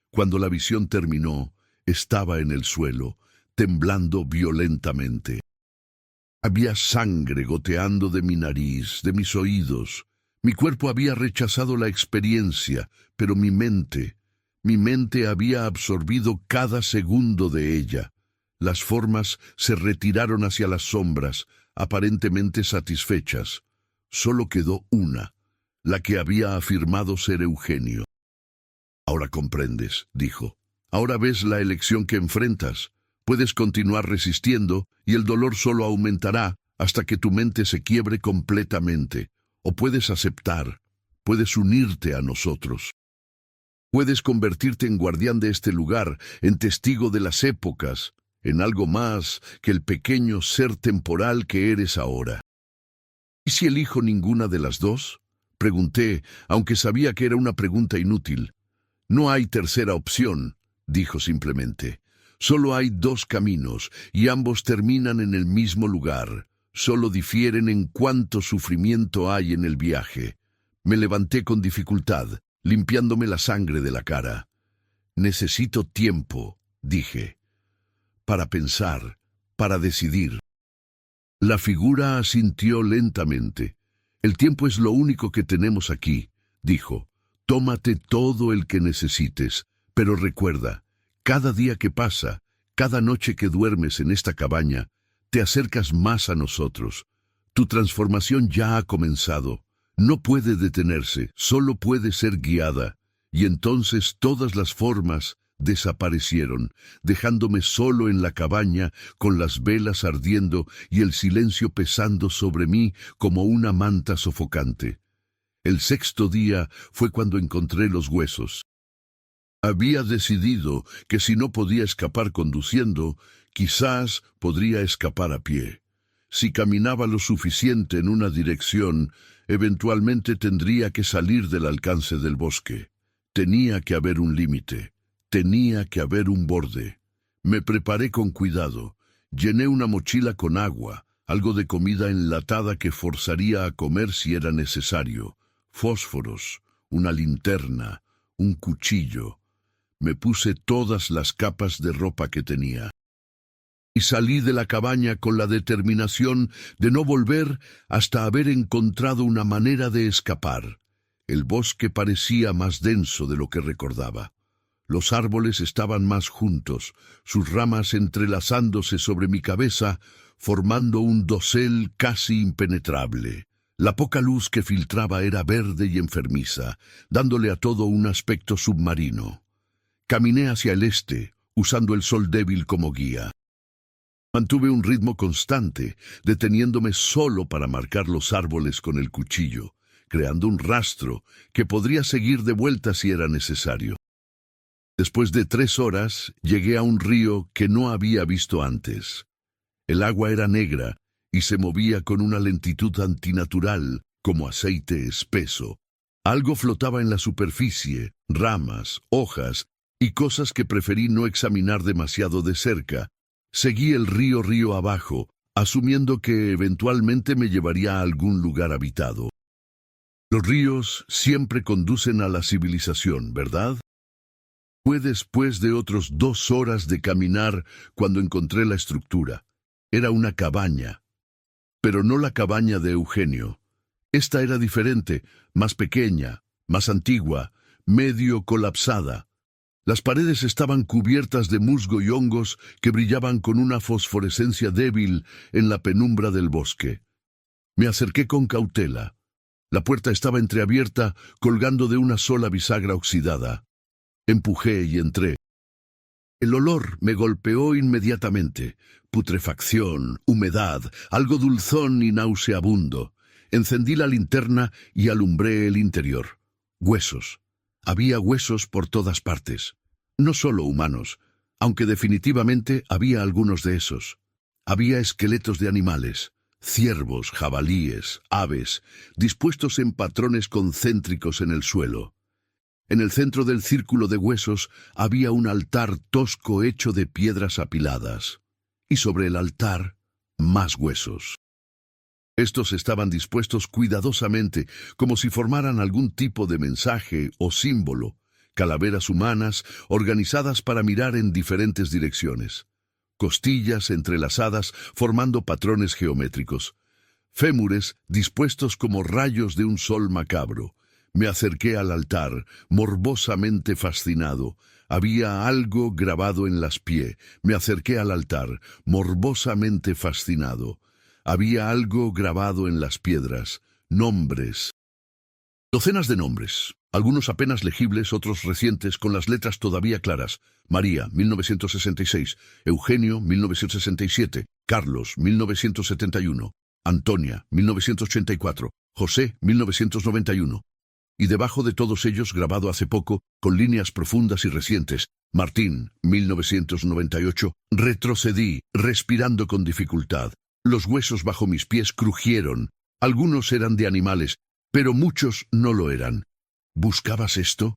Cuando la visión terminó, estaba en el suelo, temblando violentamente. Había sangre goteando de mi nariz, de mis oídos. Mi cuerpo había rechazado la experiencia, pero mi mente había absorbido cada segundo de ella. Las formas se retiraron hacia las sombras, aparentemente satisfechas. Solo quedó una, la que había afirmado ser Eugenio. «Ahora comprendes», dijo. «Ahora ves la elección que enfrentas. Puedes continuar resistiendo y el dolor solo aumentará hasta que tu mente se quiebre completamente. O puedes aceptar, puedes unirte a nosotros. Puedes convertirte en guardián de este lugar, en testigo de las épocas, en algo más que el pequeño ser temporal que eres ahora». «¿Y si elijo ninguna de las dos?», pregunté, aunque sabía que era una pregunta inútil. «No hay tercera opción», dijo simplemente. «Solo hay dos caminos, y ambos terminan en el mismo lugar. Solo difieren en cuánto sufrimiento hay en el viaje. Me levanté con dificultad, limpiándome la sangre de la cara. Necesito tiempo, dije, para pensar, para decidir. La figura asintió lentamente. El tiempo es lo único que tenemos aquí, dijo. Tómate todo el que necesites, pero recuerda, cada día que pasa, cada noche que duermes en esta cabaña, te acercas más a nosotros. Tu transformación ya ha comenzado. No puede detenerse, solo puede ser guiada. Y entonces todas las formas desaparecieron, dejándome solo en la cabaña con las velas ardiendo y el silencio pesando sobre mí como una manta sofocante. El sexto día fue cuando encontré los huesos. Había decidido que si no podía escapar conduciendo, quizás podría escapar a pie. Si caminaba lo suficiente en una dirección, eventualmente tendría que salir del alcance del bosque. Tenía que haber un límite. Tenía que haber un borde. Me preparé con cuidado. Llené una mochila con agua, algo de comida enlatada que forzaría a comer si era necesario, fósforos, una linterna, un cuchillo. Me puse todas las capas de ropa que tenía. Y salí de la cabaña con la determinación de no volver hasta haber encontrado una manera de escapar. El bosque parecía más denso de lo que recordaba. Los árboles estaban más juntos, sus ramas entrelazándose sobre mi cabeza, formando un dosel casi impenetrable. La poca luz que filtraba era verde y enfermiza, dándole a todo un aspecto submarino. Caminé hacia el este, usando el sol débil como guía. Mantuve un ritmo constante, deteniéndome solo para marcar los árboles con el cuchillo, creando un rastro que podría seguir de vuelta si era necesario. Después de 3 horas, llegué a un río que no había visto antes. El agua era negra y se movía con una lentitud antinatural, como aceite espeso. Algo flotaba en la superficie, ramas, hojas y cosas que preferí no examinar demasiado de cerca. Seguí el río abajo, asumiendo que eventualmente me llevaría a algún lugar habitado. Los ríos siempre conducen a la civilización, ¿verdad? Fue después de otros 2 horas de caminar cuando encontré la estructura. Era una cabaña, pero no la cabaña de Eugenio. Esta era diferente, más pequeña, más antigua, medio colapsada. Las paredes estaban cubiertas de musgo y hongos que brillaban con una fosforescencia débil en la penumbra del bosque. Me acerqué con cautela. La puerta estaba entreabierta, colgando de una sola bisagra oxidada. Empujé y entré. El olor me golpeó inmediatamente. Putrefacción, humedad, algo dulzón y nauseabundo. Encendí la linterna y alumbré el interior. Huesos. Había huesos por todas partes. No solo humanos, aunque definitivamente había algunos de esos. Había esqueletos de animales, ciervos, jabalíes, aves, dispuestos en patrones concéntricos en el suelo. En el centro del círculo de huesos había un altar tosco hecho de piedras apiladas. Y sobre el altar, más huesos. Estos estaban dispuestos cuidadosamente, como si formaran algún tipo de mensaje o símbolo, calaveras humanas organizadas para mirar en diferentes direcciones, costillas entrelazadas formando patrones geométricos, fémures dispuestos como rayos de un sol macabro. Me acerqué al altar, morbosamente fascinado. Había algo grabado en las pies. Me acerqué al altar, morbosamente fascinado. Había algo grabado en las piedras, nombres. Docenas de nombres, algunos apenas legibles, otros recientes con las letras todavía claras. María, 1966, Eugenio, 1967, Carlos, 1971, Antonia, 1984, José, 1991. Y debajo de todos ellos, grabado hace poco, con líneas profundas y recientes, Martín, 1998. Retrocedí, respirando con dificultad. Los huesos bajo mis pies crujieron. Algunos eran de animales, pero muchos no lo eran. ¿Buscabas esto?,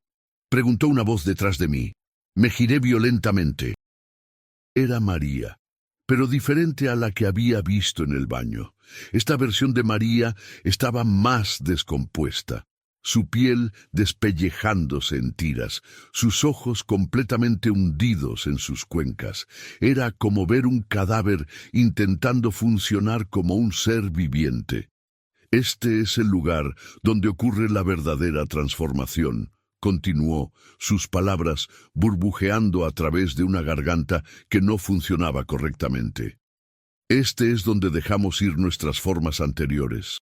preguntó una voz detrás de mí. Me giré violentamente. Era María, pero diferente a la que había visto en el baño. Esta versión de María estaba más descompuesta. su piel despellejándose en tiras, sus ojos completamente hundidos en sus cuencas. Era como ver un cadáver intentando funcionar como un ser viviente. Este es el lugar donde ocurre la verdadera transformación, continuó, sus palabras burbujeando a través de una garganta que no funcionaba correctamente. Este es donde dejamos ir nuestras formas anteriores,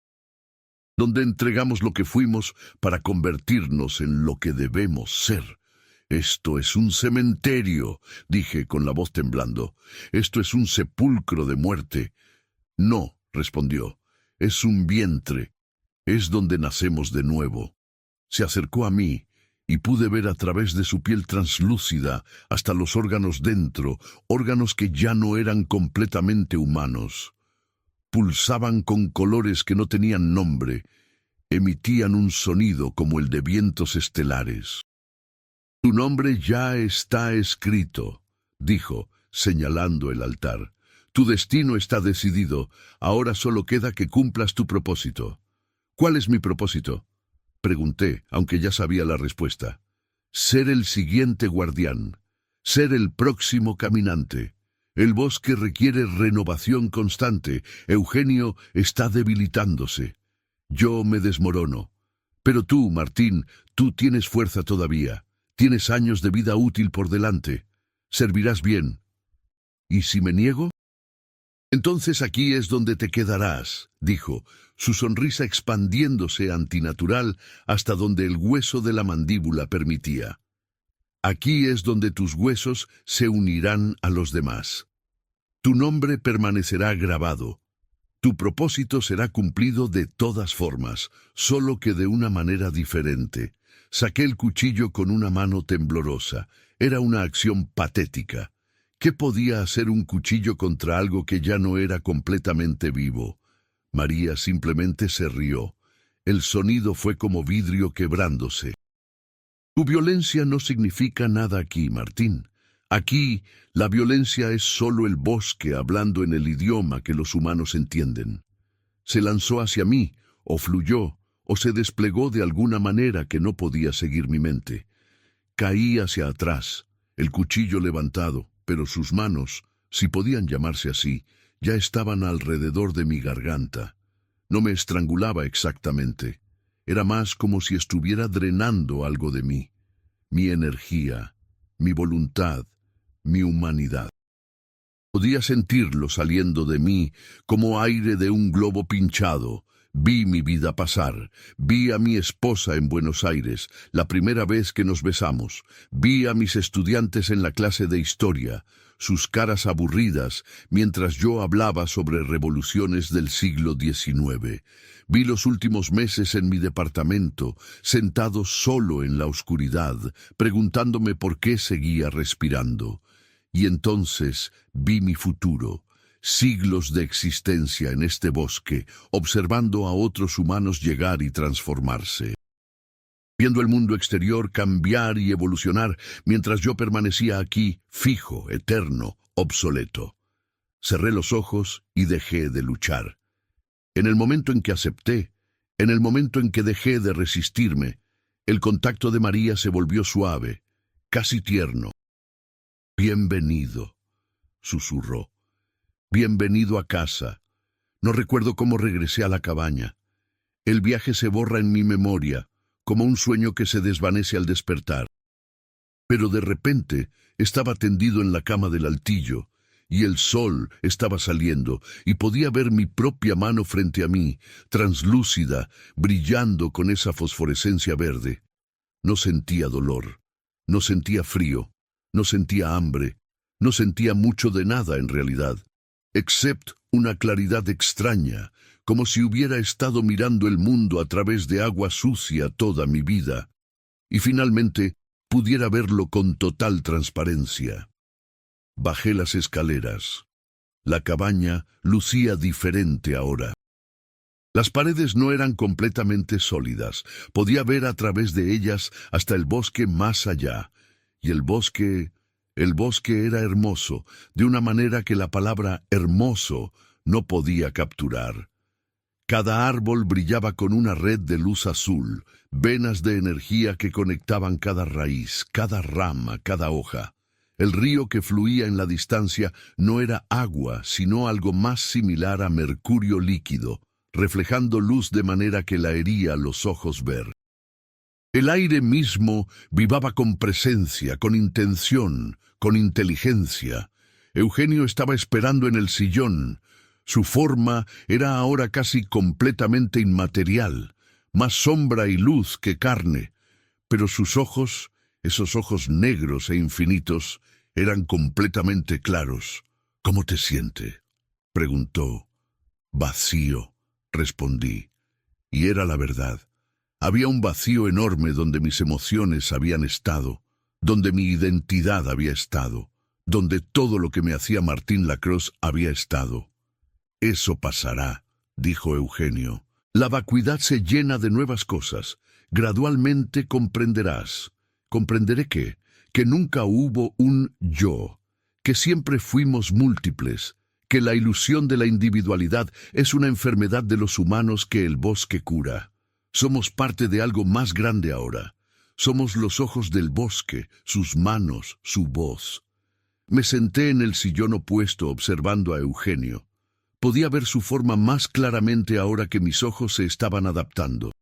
donde entregamos lo que fuimos para convertirnos en lo que debemos ser. Esto es un cementerio, dije con la voz temblando. Esto es un sepulcro de muerte. No, respondió, es un vientre. Es donde nacemos de nuevo. Se acercó a mí y pude ver a través de su piel translúcida hasta los órganos dentro, órganos que ya no eran completamente humanos. Pulsaban con colores que no tenían nombre, emitían un sonido como el de vientos estelares. Tu nombre ya está escrito, dijo, señalando el altar. Tu destino está decidido, ahora solo queda que cumplas tu propósito. ¿Cuál es mi propósito? Pregunté, aunque ya sabía la respuesta. Ser el siguiente guardián, ser el próximo caminante. El bosque requiere renovación constante. Eugenio está debilitándose. Yo me desmorono. Pero tú, Martín, tú tienes fuerza todavía. Tienes años de vida útil por delante. Servirás bien. ¿Y si me niego? Entonces aquí es donde te quedarás, dijo, su sonrisa expandiéndose antinatural hasta donde el hueso de la mandíbula permitía. Aquí es donde tus huesos se unirán a los demás. Tu nombre permanecerá grabado. Tu propósito será cumplido de todas formas, solo que de una manera diferente. Saqué el cuchillo con una mano temblorosa. Era una acción patética. ¿Qué podía hacer un cuchillo contra algo que ya no era completamente vivo? María simplemente se rió. El sonido fue como vidrio quebrándose. Tu violencia no significa nada aquí, Martín. Aquí, la violencia es solo el bosque hablando en el idioma que los humanos entienden. Se lanzó hacia mí, o fluyó, o se desplegó de alguna manera que no podía seguir mi mente. Caí hacia atrás, el cuchillo levantado, pero sus manos, si podían llamarse así, ya estaban alrededor de mi garganta. No me estrangulaba exactamente. Era más como si estuviera drenando algo de mí. Mi energía, mi voluntad, mi humanidad. Podía sentirlo saliendo de mí como aire de un globo pinchado. Vi mi vida pasar, vi a mi esposa en Buenos Aires, la primera vez que nos besamos, vi a mis estudiantes en la clase de historia, sus caras aburridas mientras yo hablaba sobre revoluciones del siglo XIX. Vi los últimos meses en mi departamento, sentado solo en la oscuridad, preguntándome por qué seguía respirando. Y entonces vi mi futuro. Siglos de existencia en este bosque, observando a otros humanos llegar y transformarse. Viendo el mundo exterior cambiar y evolucionar, mientras yo permanecía aquí, fijo, eterno, obsoleto. Cerré los ojos y dejé de luchar. En el momento en que acepté, en el momento en que dejé de resistirme, el contacto de María se volvió suave, casi tierno. «Bienvenido», susurró. «Bienvenido a casa». No recuerdo cómo regresé a la cabaña. El viaje se borra en mi memoria, como un sueño que se desvanece al despertar. Pero de repente estaba tendido en la cama del altillo, y el sol estaba saliendo, y podía ver mi propia mano frente a mí, translúcida, brillando con esa fosforescencia verde. No sentía dolor, no sentía frío, no sentía hambre, no sentía mucho de nada en realidad, excepto una claridad extraña, como si hubiera estado mirando el mundo a través de agua sucia toda mi vida, y finalmente pudiera verlo con total transparencia. Bajé las escaleras. La cabaña lucía diferente ahora. Las paredes no eran completamente sólidas, podía ver a través de ellas hasta el bosque más allá, y el bosque era hermoso, de una manera que la palabra hermoso no podía capturar. Cada árbol brillaba con una red de luz azul, venas de energía que conectaban cada raíz, cada rama, cada hoja. El río que fluía en la distancia no era agua, sino algo más similar a mercurio líquido, reflejando luz de manera que la hería los ojos ver. El aire mismo vibraba con presencia, con intención, con inteligencia. Eugenio estaba esperando en el sillón. Su forma era ahora casi completamente inmaterial, más sombra y luz que carne, pero sus ojos, esos ojos negros e infinitos, eran completamente claros. «¿Cómo te siente?», preguntó. «Vacío», respondí, y era la verdad. Había un vacío enorme donde mis emociones habían estado, donde mi identidad había estado, donde todo lo que me hacía Martín Lacroze había estado. «Eso pasará», dijo Eugenio. «La vacuidad se llena de nuevas cosas. Gradualmente comprenderás». «¿Comprenderé qué?». «Que nunca hubo un yo, que siempre fuimos múltiples, que la ilusión de la individualidad es una enfermedad de los humanos que el bosque cura. Somos parte de algo más grande ahora. Somos los ojos del bosque, sus manos, su voz». Me senté en el sillón opuesto observando a Eugenio. Podía ver su forma más claramente ahora que mis ojos se estaban adaptando.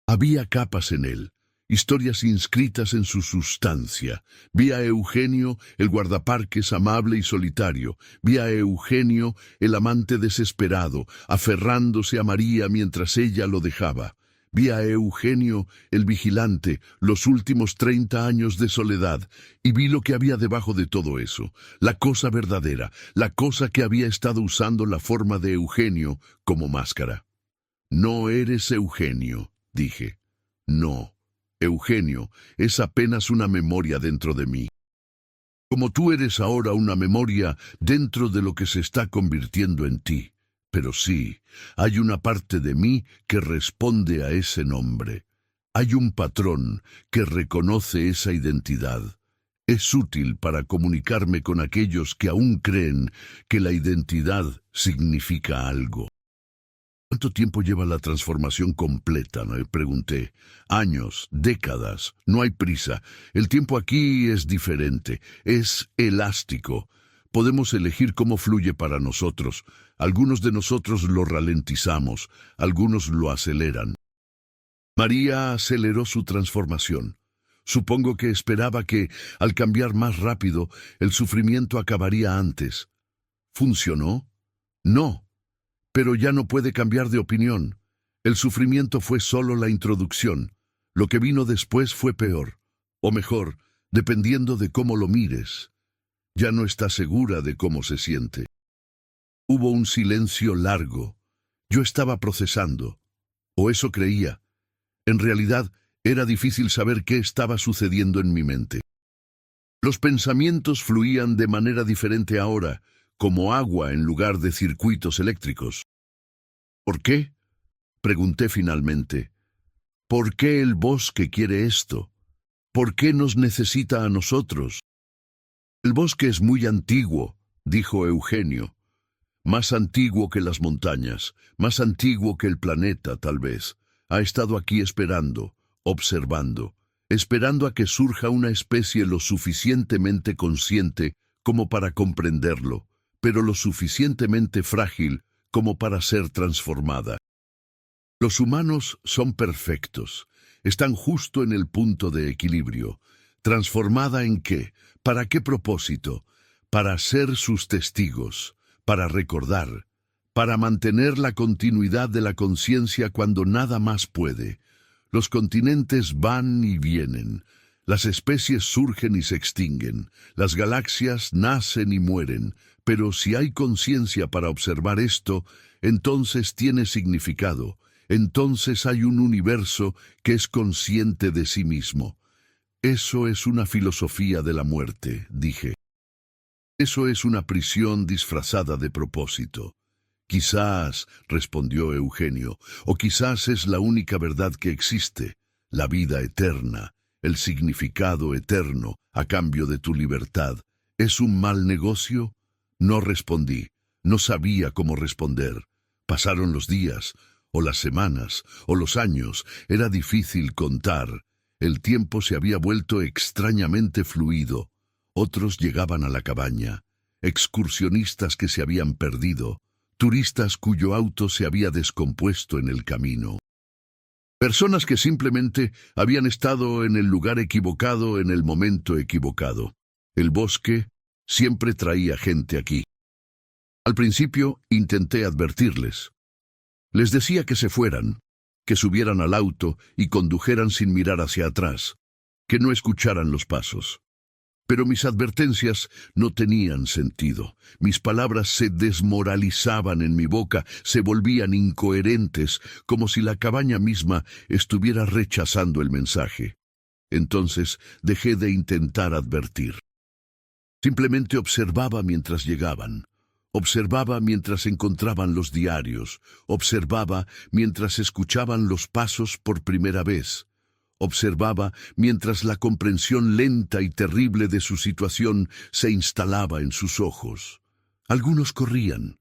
Había capas en él, historias inscritas en su sustancia. Vi a Eugenio, el guardaparques amable y solitario. Vi a Eugenio, el amante desesperado, aferrándose a María mientras ella lo dejaba. Vi a Eugenio, el vigilante, los últimos 30 años de soledad, y vi lo que había debajo de todo eso, la cosa verdadera, la cosa que había estado usando la forma de Eugenio como máscara. «No eres Eugenio», dije. «No, Eugenio es apenas una memoria dentro de mí. Como tú eres ahora una memoria dentro de lo que se está convirtiendo en ti. Pero sí, hay una parte de mí que responde a ese nombre. Hay un patrón que reconoce esa identidad. Es útil para comunicarme con aquellos que aún creen que la identidad significa algo». «¿Cuánto tiempo lleva la transformación completa?», ¿no?, pregunté. «Años, décadas, no hay prisa. El tiempo aquí es diferente, es elástico. Podemos elegir cómo fluye para nosotros. Algunos de nosotros lo ralentizamos, algunos lo aceleran». María aceleró su transformación. Supongo que esperaba que, al cambiar más rápido, el sufrimiento acabaría antes. ¿Funcionó? No. Pero ya no puede cambiar de opinión. El sufrimiento fue solo la introducción. Lo que vino después fue peor. O mejor, dependiendo de cómo lo mires. Ya no está segura de cómo se siente. Hubo un silencio largo. Yo estaba procesando. O eso creía. En realidad, era difícil saber qué estaba sucediendo en mi mente. Los pensamientos fluían de manera diferente ahora, como agua en lugar de circuitos eléctricos. «¿Por qué?», pregunté finalmente. «¿Por qué el bosque quiere esto? ¿Por qué nos necesita a nosotros?». «El bosque es muy antiguo», dijo Eugenio. «Más antiguo que las montañas, más antiguo que el planeta, tal vez. Ha estado aquí esperando, observando, esperando a que surja una especie lo suficientemente consciente como para comprenderlo, pero lo suficientemente frágil como para ser transformada. Los humanos son perfectos, están justo en el punto de equilibrio. ¿Transformada en qué? ¿Para qué propósito? Para ser sus testigos, para recordar, para mantener la continuidad de la conciencia cuando nada más puede. Los continentes van y vienen, las especies surgen y se extinguen, las galaxias nacen y mueren, pero si hay conciencia para observar esto, entonces tiene significado, entonces hay un universo que es consciente de sí mismo. Eso es una filosofía de la muerte, dije. Eso es una prisión disfrazada de propósito. Quizás, respondió Eugenio, o quizás es la única verdad que existe, la vida eterna, el significado eterno a cambio de tu libertad. ¿Es un mal negocio? No respondí, no sabía cómo responder. Pasaron los días, o las semanas, o los años. Era difícil contar. El tiempo se había vuelto extrañamente fluido. Otros llegaban a la cabaña, excursionistas que se habían perdido, turistas cuyo auto se había descompuesto en el camino. Personas que simplemente habían estado en el lugar equivocado en el momento equivocado. El bosque siempre traía gente aquí. Al principio intenté advertirles. Les decía que se fueran, que subieran al auto y condujeran sin mirar hacia atrás, que no escucharan los pasos. Pero mis advertencias no tenían sentido. Mis palabras se desmoralizaban en mi boca, se volvían incoherentes, como si la cabaña misma estuviera rechazando el mensaje. Entonces dejé de intentar advertir. Simplemente observaba mientras llegaban. Observaba mientras encontraban los diarios. Observaba mientras escuchaban los pasos por primera vez. Observaba mientras la comprensión lenta y terrible de su situación se instalaba en sus ojos. Algunos corrían.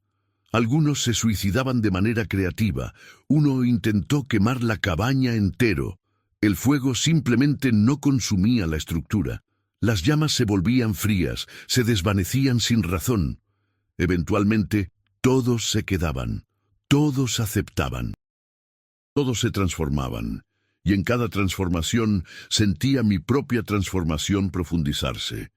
Algunos se suicidaban de manera creativa. Uno intentó quemar la cabaña entero. El fuego simplemente no consumía la estructura. Las llamas se volvían frías, se desvanecían sin razón. Eventualmente, todos se quedaban. Todos aceptaban. Todos se transformaban. Y en cada transformación sentía mi propia transformación profundizarse.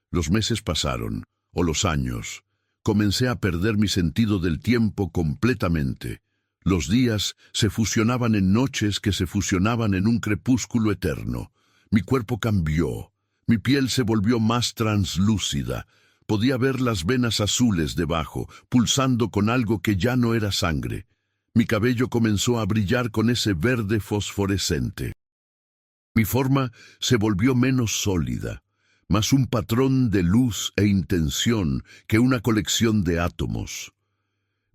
Los meses pasaron, o los años. Comencé a perder mi sentido del tiempo completamente. Los días se fusionaban en noches que se fusionaban en un crepúsculo eterno. Mi cuerpo cambió. Mi piel se volvió más translúcida. Podía ver las venas azules debajo, pulsando con algo que ya no era sangre. Mi cabello comenzó a brillar con ese verde fosforescente. Mi forma se volvió menos sólida, más un patrón de luz e intención que una colección de átomos.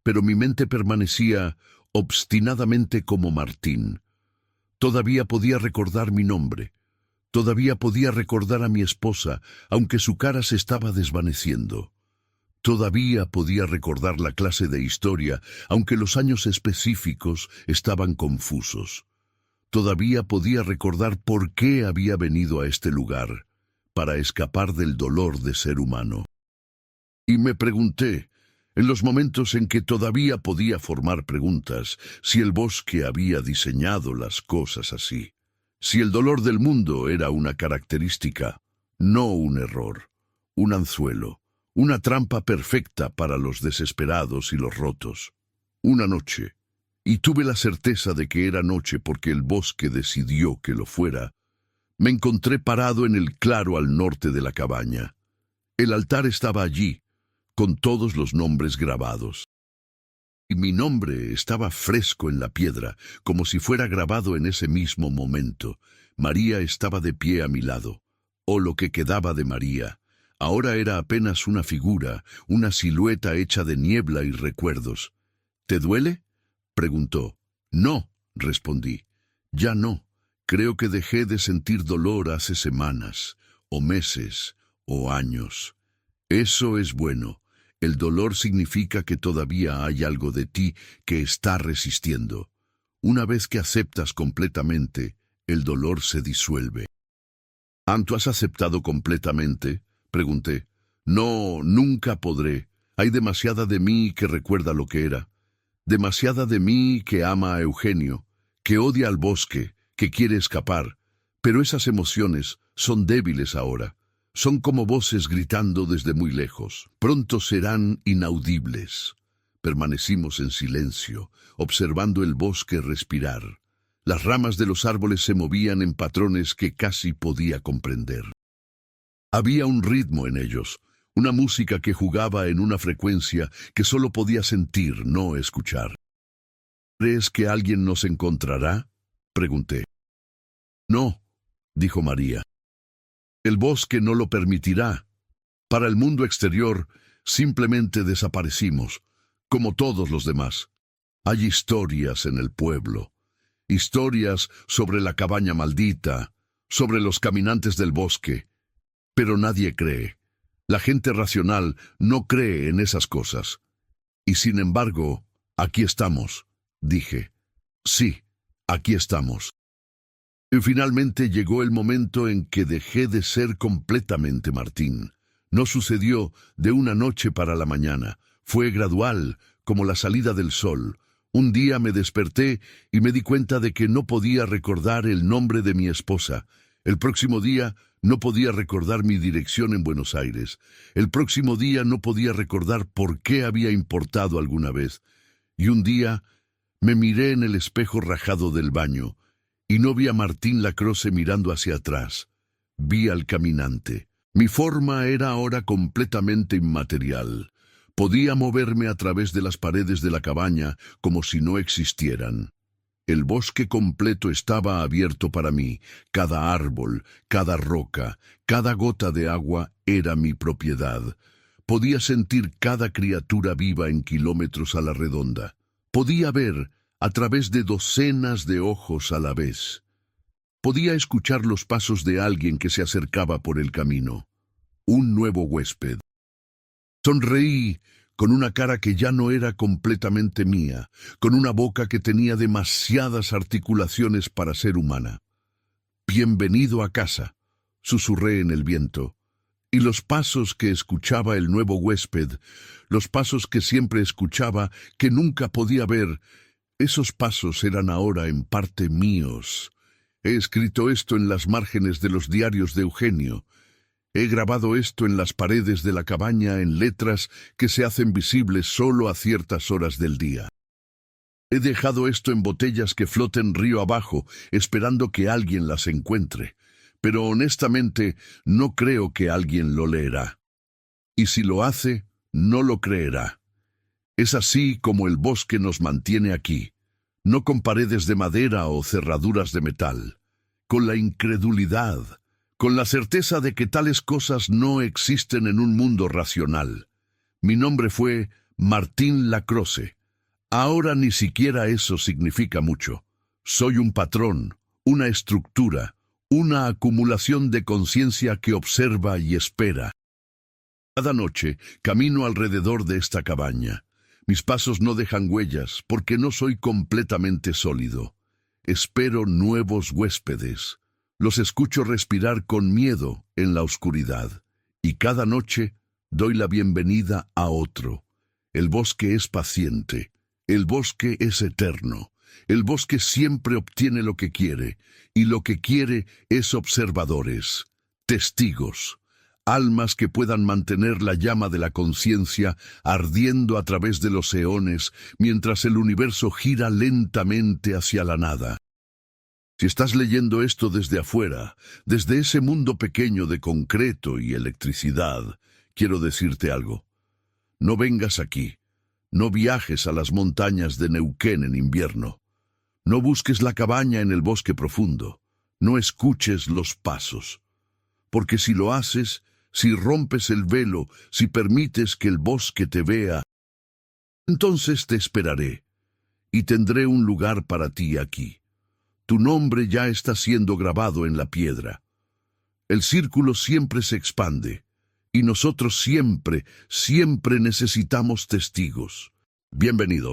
Pero mi mente permanecía obstinadamente como Martín. Todavía podía recordar mi nombre. Todavía podía recordar a mi esposa, aunque su cara se estaba desvaneciendo. Todavía podía recordar la clase de historia, aunque los años específicos estaban confusos. Todavía podía recordar por qué había venido a este lugar, para escapar del dolor de ser humano. Y me pregunté, en los momentos en que todavía podía formar preguntas, si el bosque había diseñado las cosas así. Si el dolor del mundo era una característica, no un error, un anzuelo. Una trampa perfecta para los desesperados y los rotos. Una noche, y tuve la certeza de que era noche porque el bosque decidió que lo fuera, me encontré parado en el claro al norte de la cabaña. El altar estaba allí, con todos los nombres grabados. Y mi nombre estaba fresco en la piedra, como si fuera grabado en ese mismo momento. María estaba de pie a mi lado, o lo que quedaba de María. Ahora era apenas una figura, una silueta hecha de niebla y recuerdos. ¿Te duele?, preguntó. No, respondí. Ya no. Creo que dejé de sentir dolor hace semanas, o meses, o años. Eso es bueno. El dolor significa que todavía hay algo de ti que está resistiendo. Una vez que aceptas completamente, el dolor se disuelve. ¿Tú has aceptado completamente?, pregunté. No, nunca podré. Hay demasiada de mí que recuerda lo que era. Demasiada de mí que ama a Eugenio, que odia al bosque, que quiere escapar. Pero esas emociones son débiles ahora. Son como voces gritando desde muy lejos. Pronto serán inaudibles. Permanecimos en silencio, observando el bosque respirar. Las ramas de los árboles se movían en patrones que casi podía comprender. Había un ritmo en ellos, una música que jugaba en una frecuencia que solo podía sentir, no escuchar. ¿Crees que alguien nos encontrará?, pregunté. No, dijo María. El bosque no lo permitirá. Para el mundo exterior, simplemente desaparecimos, como todos los demás. Hay historias en el pueblo, historias sobre la cabaña maldita, sobre los caminantes del bosque. Pero nadie cree. La gente racional no cree en esas cosas. Y sin embargo, Aquí estamos, dije. Sí, aquí estamos. Y finalmente llegó el momento en que dejé de ser completamente Martín. No sucedió de una noche para la mañana. Fue gradual, como la salida del sol. Un día me desperté y me di cuenta de que no podía recordar el nombre de mi esposa. El próximo día no podía recordar mi dirección en Buenos Aires. El próximo día no podía recordar por qué había importado alguna vez. Y un día me miré en el espejo rajado del baño y no vi a Martín Lacroze mirando hacia atrás. Vi al caminante. Mi forma era ahora completamente inmaterial. Podía moverme a través de las paredes de la cabaña como si no existieran. El bosque completo estaba abierto para mí. Cada árbol, cada roca, cada gota de agua era mi propiedad. Podía sentir cada criatura viva en kilómetros a la redonda. Podía ver a través de docenas de ojos a la vez. Podía escuchar los pasos de alguien que se acercaba por el camino. Un nuevo huésped. Sonreí con una cara que ya no era completamente mía, con una boca que tenía demasiadas articulaciones para ser humana. «Bienvenido a casa», susurré en el viento. Y los pasos que escuchaba el nuevo huésped, los pasos que siempre escuchaba, que nunca podía ver, esos pasos eran ahora en parte míos. He escrito esto en las márgenes de los diarios de Eugenio. He grabado esto en las paredes de la cabaña en letras que se hacen visibles solo a ciertas horas del día. He dejado esto en botellas que floten río abajo, esperando que alguien las encuentre. Pero honestamente no creo que alguien lo leerá. Y si lo hace, no lo creerá. Es así como el bosque nos mantiene aquí, no con paredes de madera o cerraduras de metal, con la incredulidad, con la certeza de que tales cosas no existen en un mundo racional. Mi nombre fue Martín Lacroze. Ahora ni siquiera eso significa mucho. Soy un patrón, una estructura, una acumulación de conciencia que observa y espera. Cada noche camino alrededor de esta cabaña. Mis pasos no dejan huellas porque no soy completamente sólido. Espero nuevos huéspedes. Los escucho respirar con miedo en la oscuridad. Y cada noche doy la bienvenida a otro. El bosque es paciente. El bosque es eterno. El bosque siempre obtiene lo que quiere. Y lo que quiere es observadores, testigos. Almas que puedan mantener la llama de la conciencia ardiendo a través de los eones mientras el universo gira lentamente hacia la nada. Si estás leyendo esto desde afuera, desde ese mundo pequeño de concreto y electricidad, quiero decirte algo. No vengas aquí. No viajes a las montañas de Neuquén en invierno. No busques la cabaña en el bosque profundo. No escuches los pasos. Porque si lo haces, si rompes el velo, si permites que el bosque te vea, entonces te esperaré y tendré un lugar para ti aquí. Tu nombre ya está siendo grabado en la piedra. El círculo siempre se expande y nosotros siempre necesitamos testigos. Bienvenido.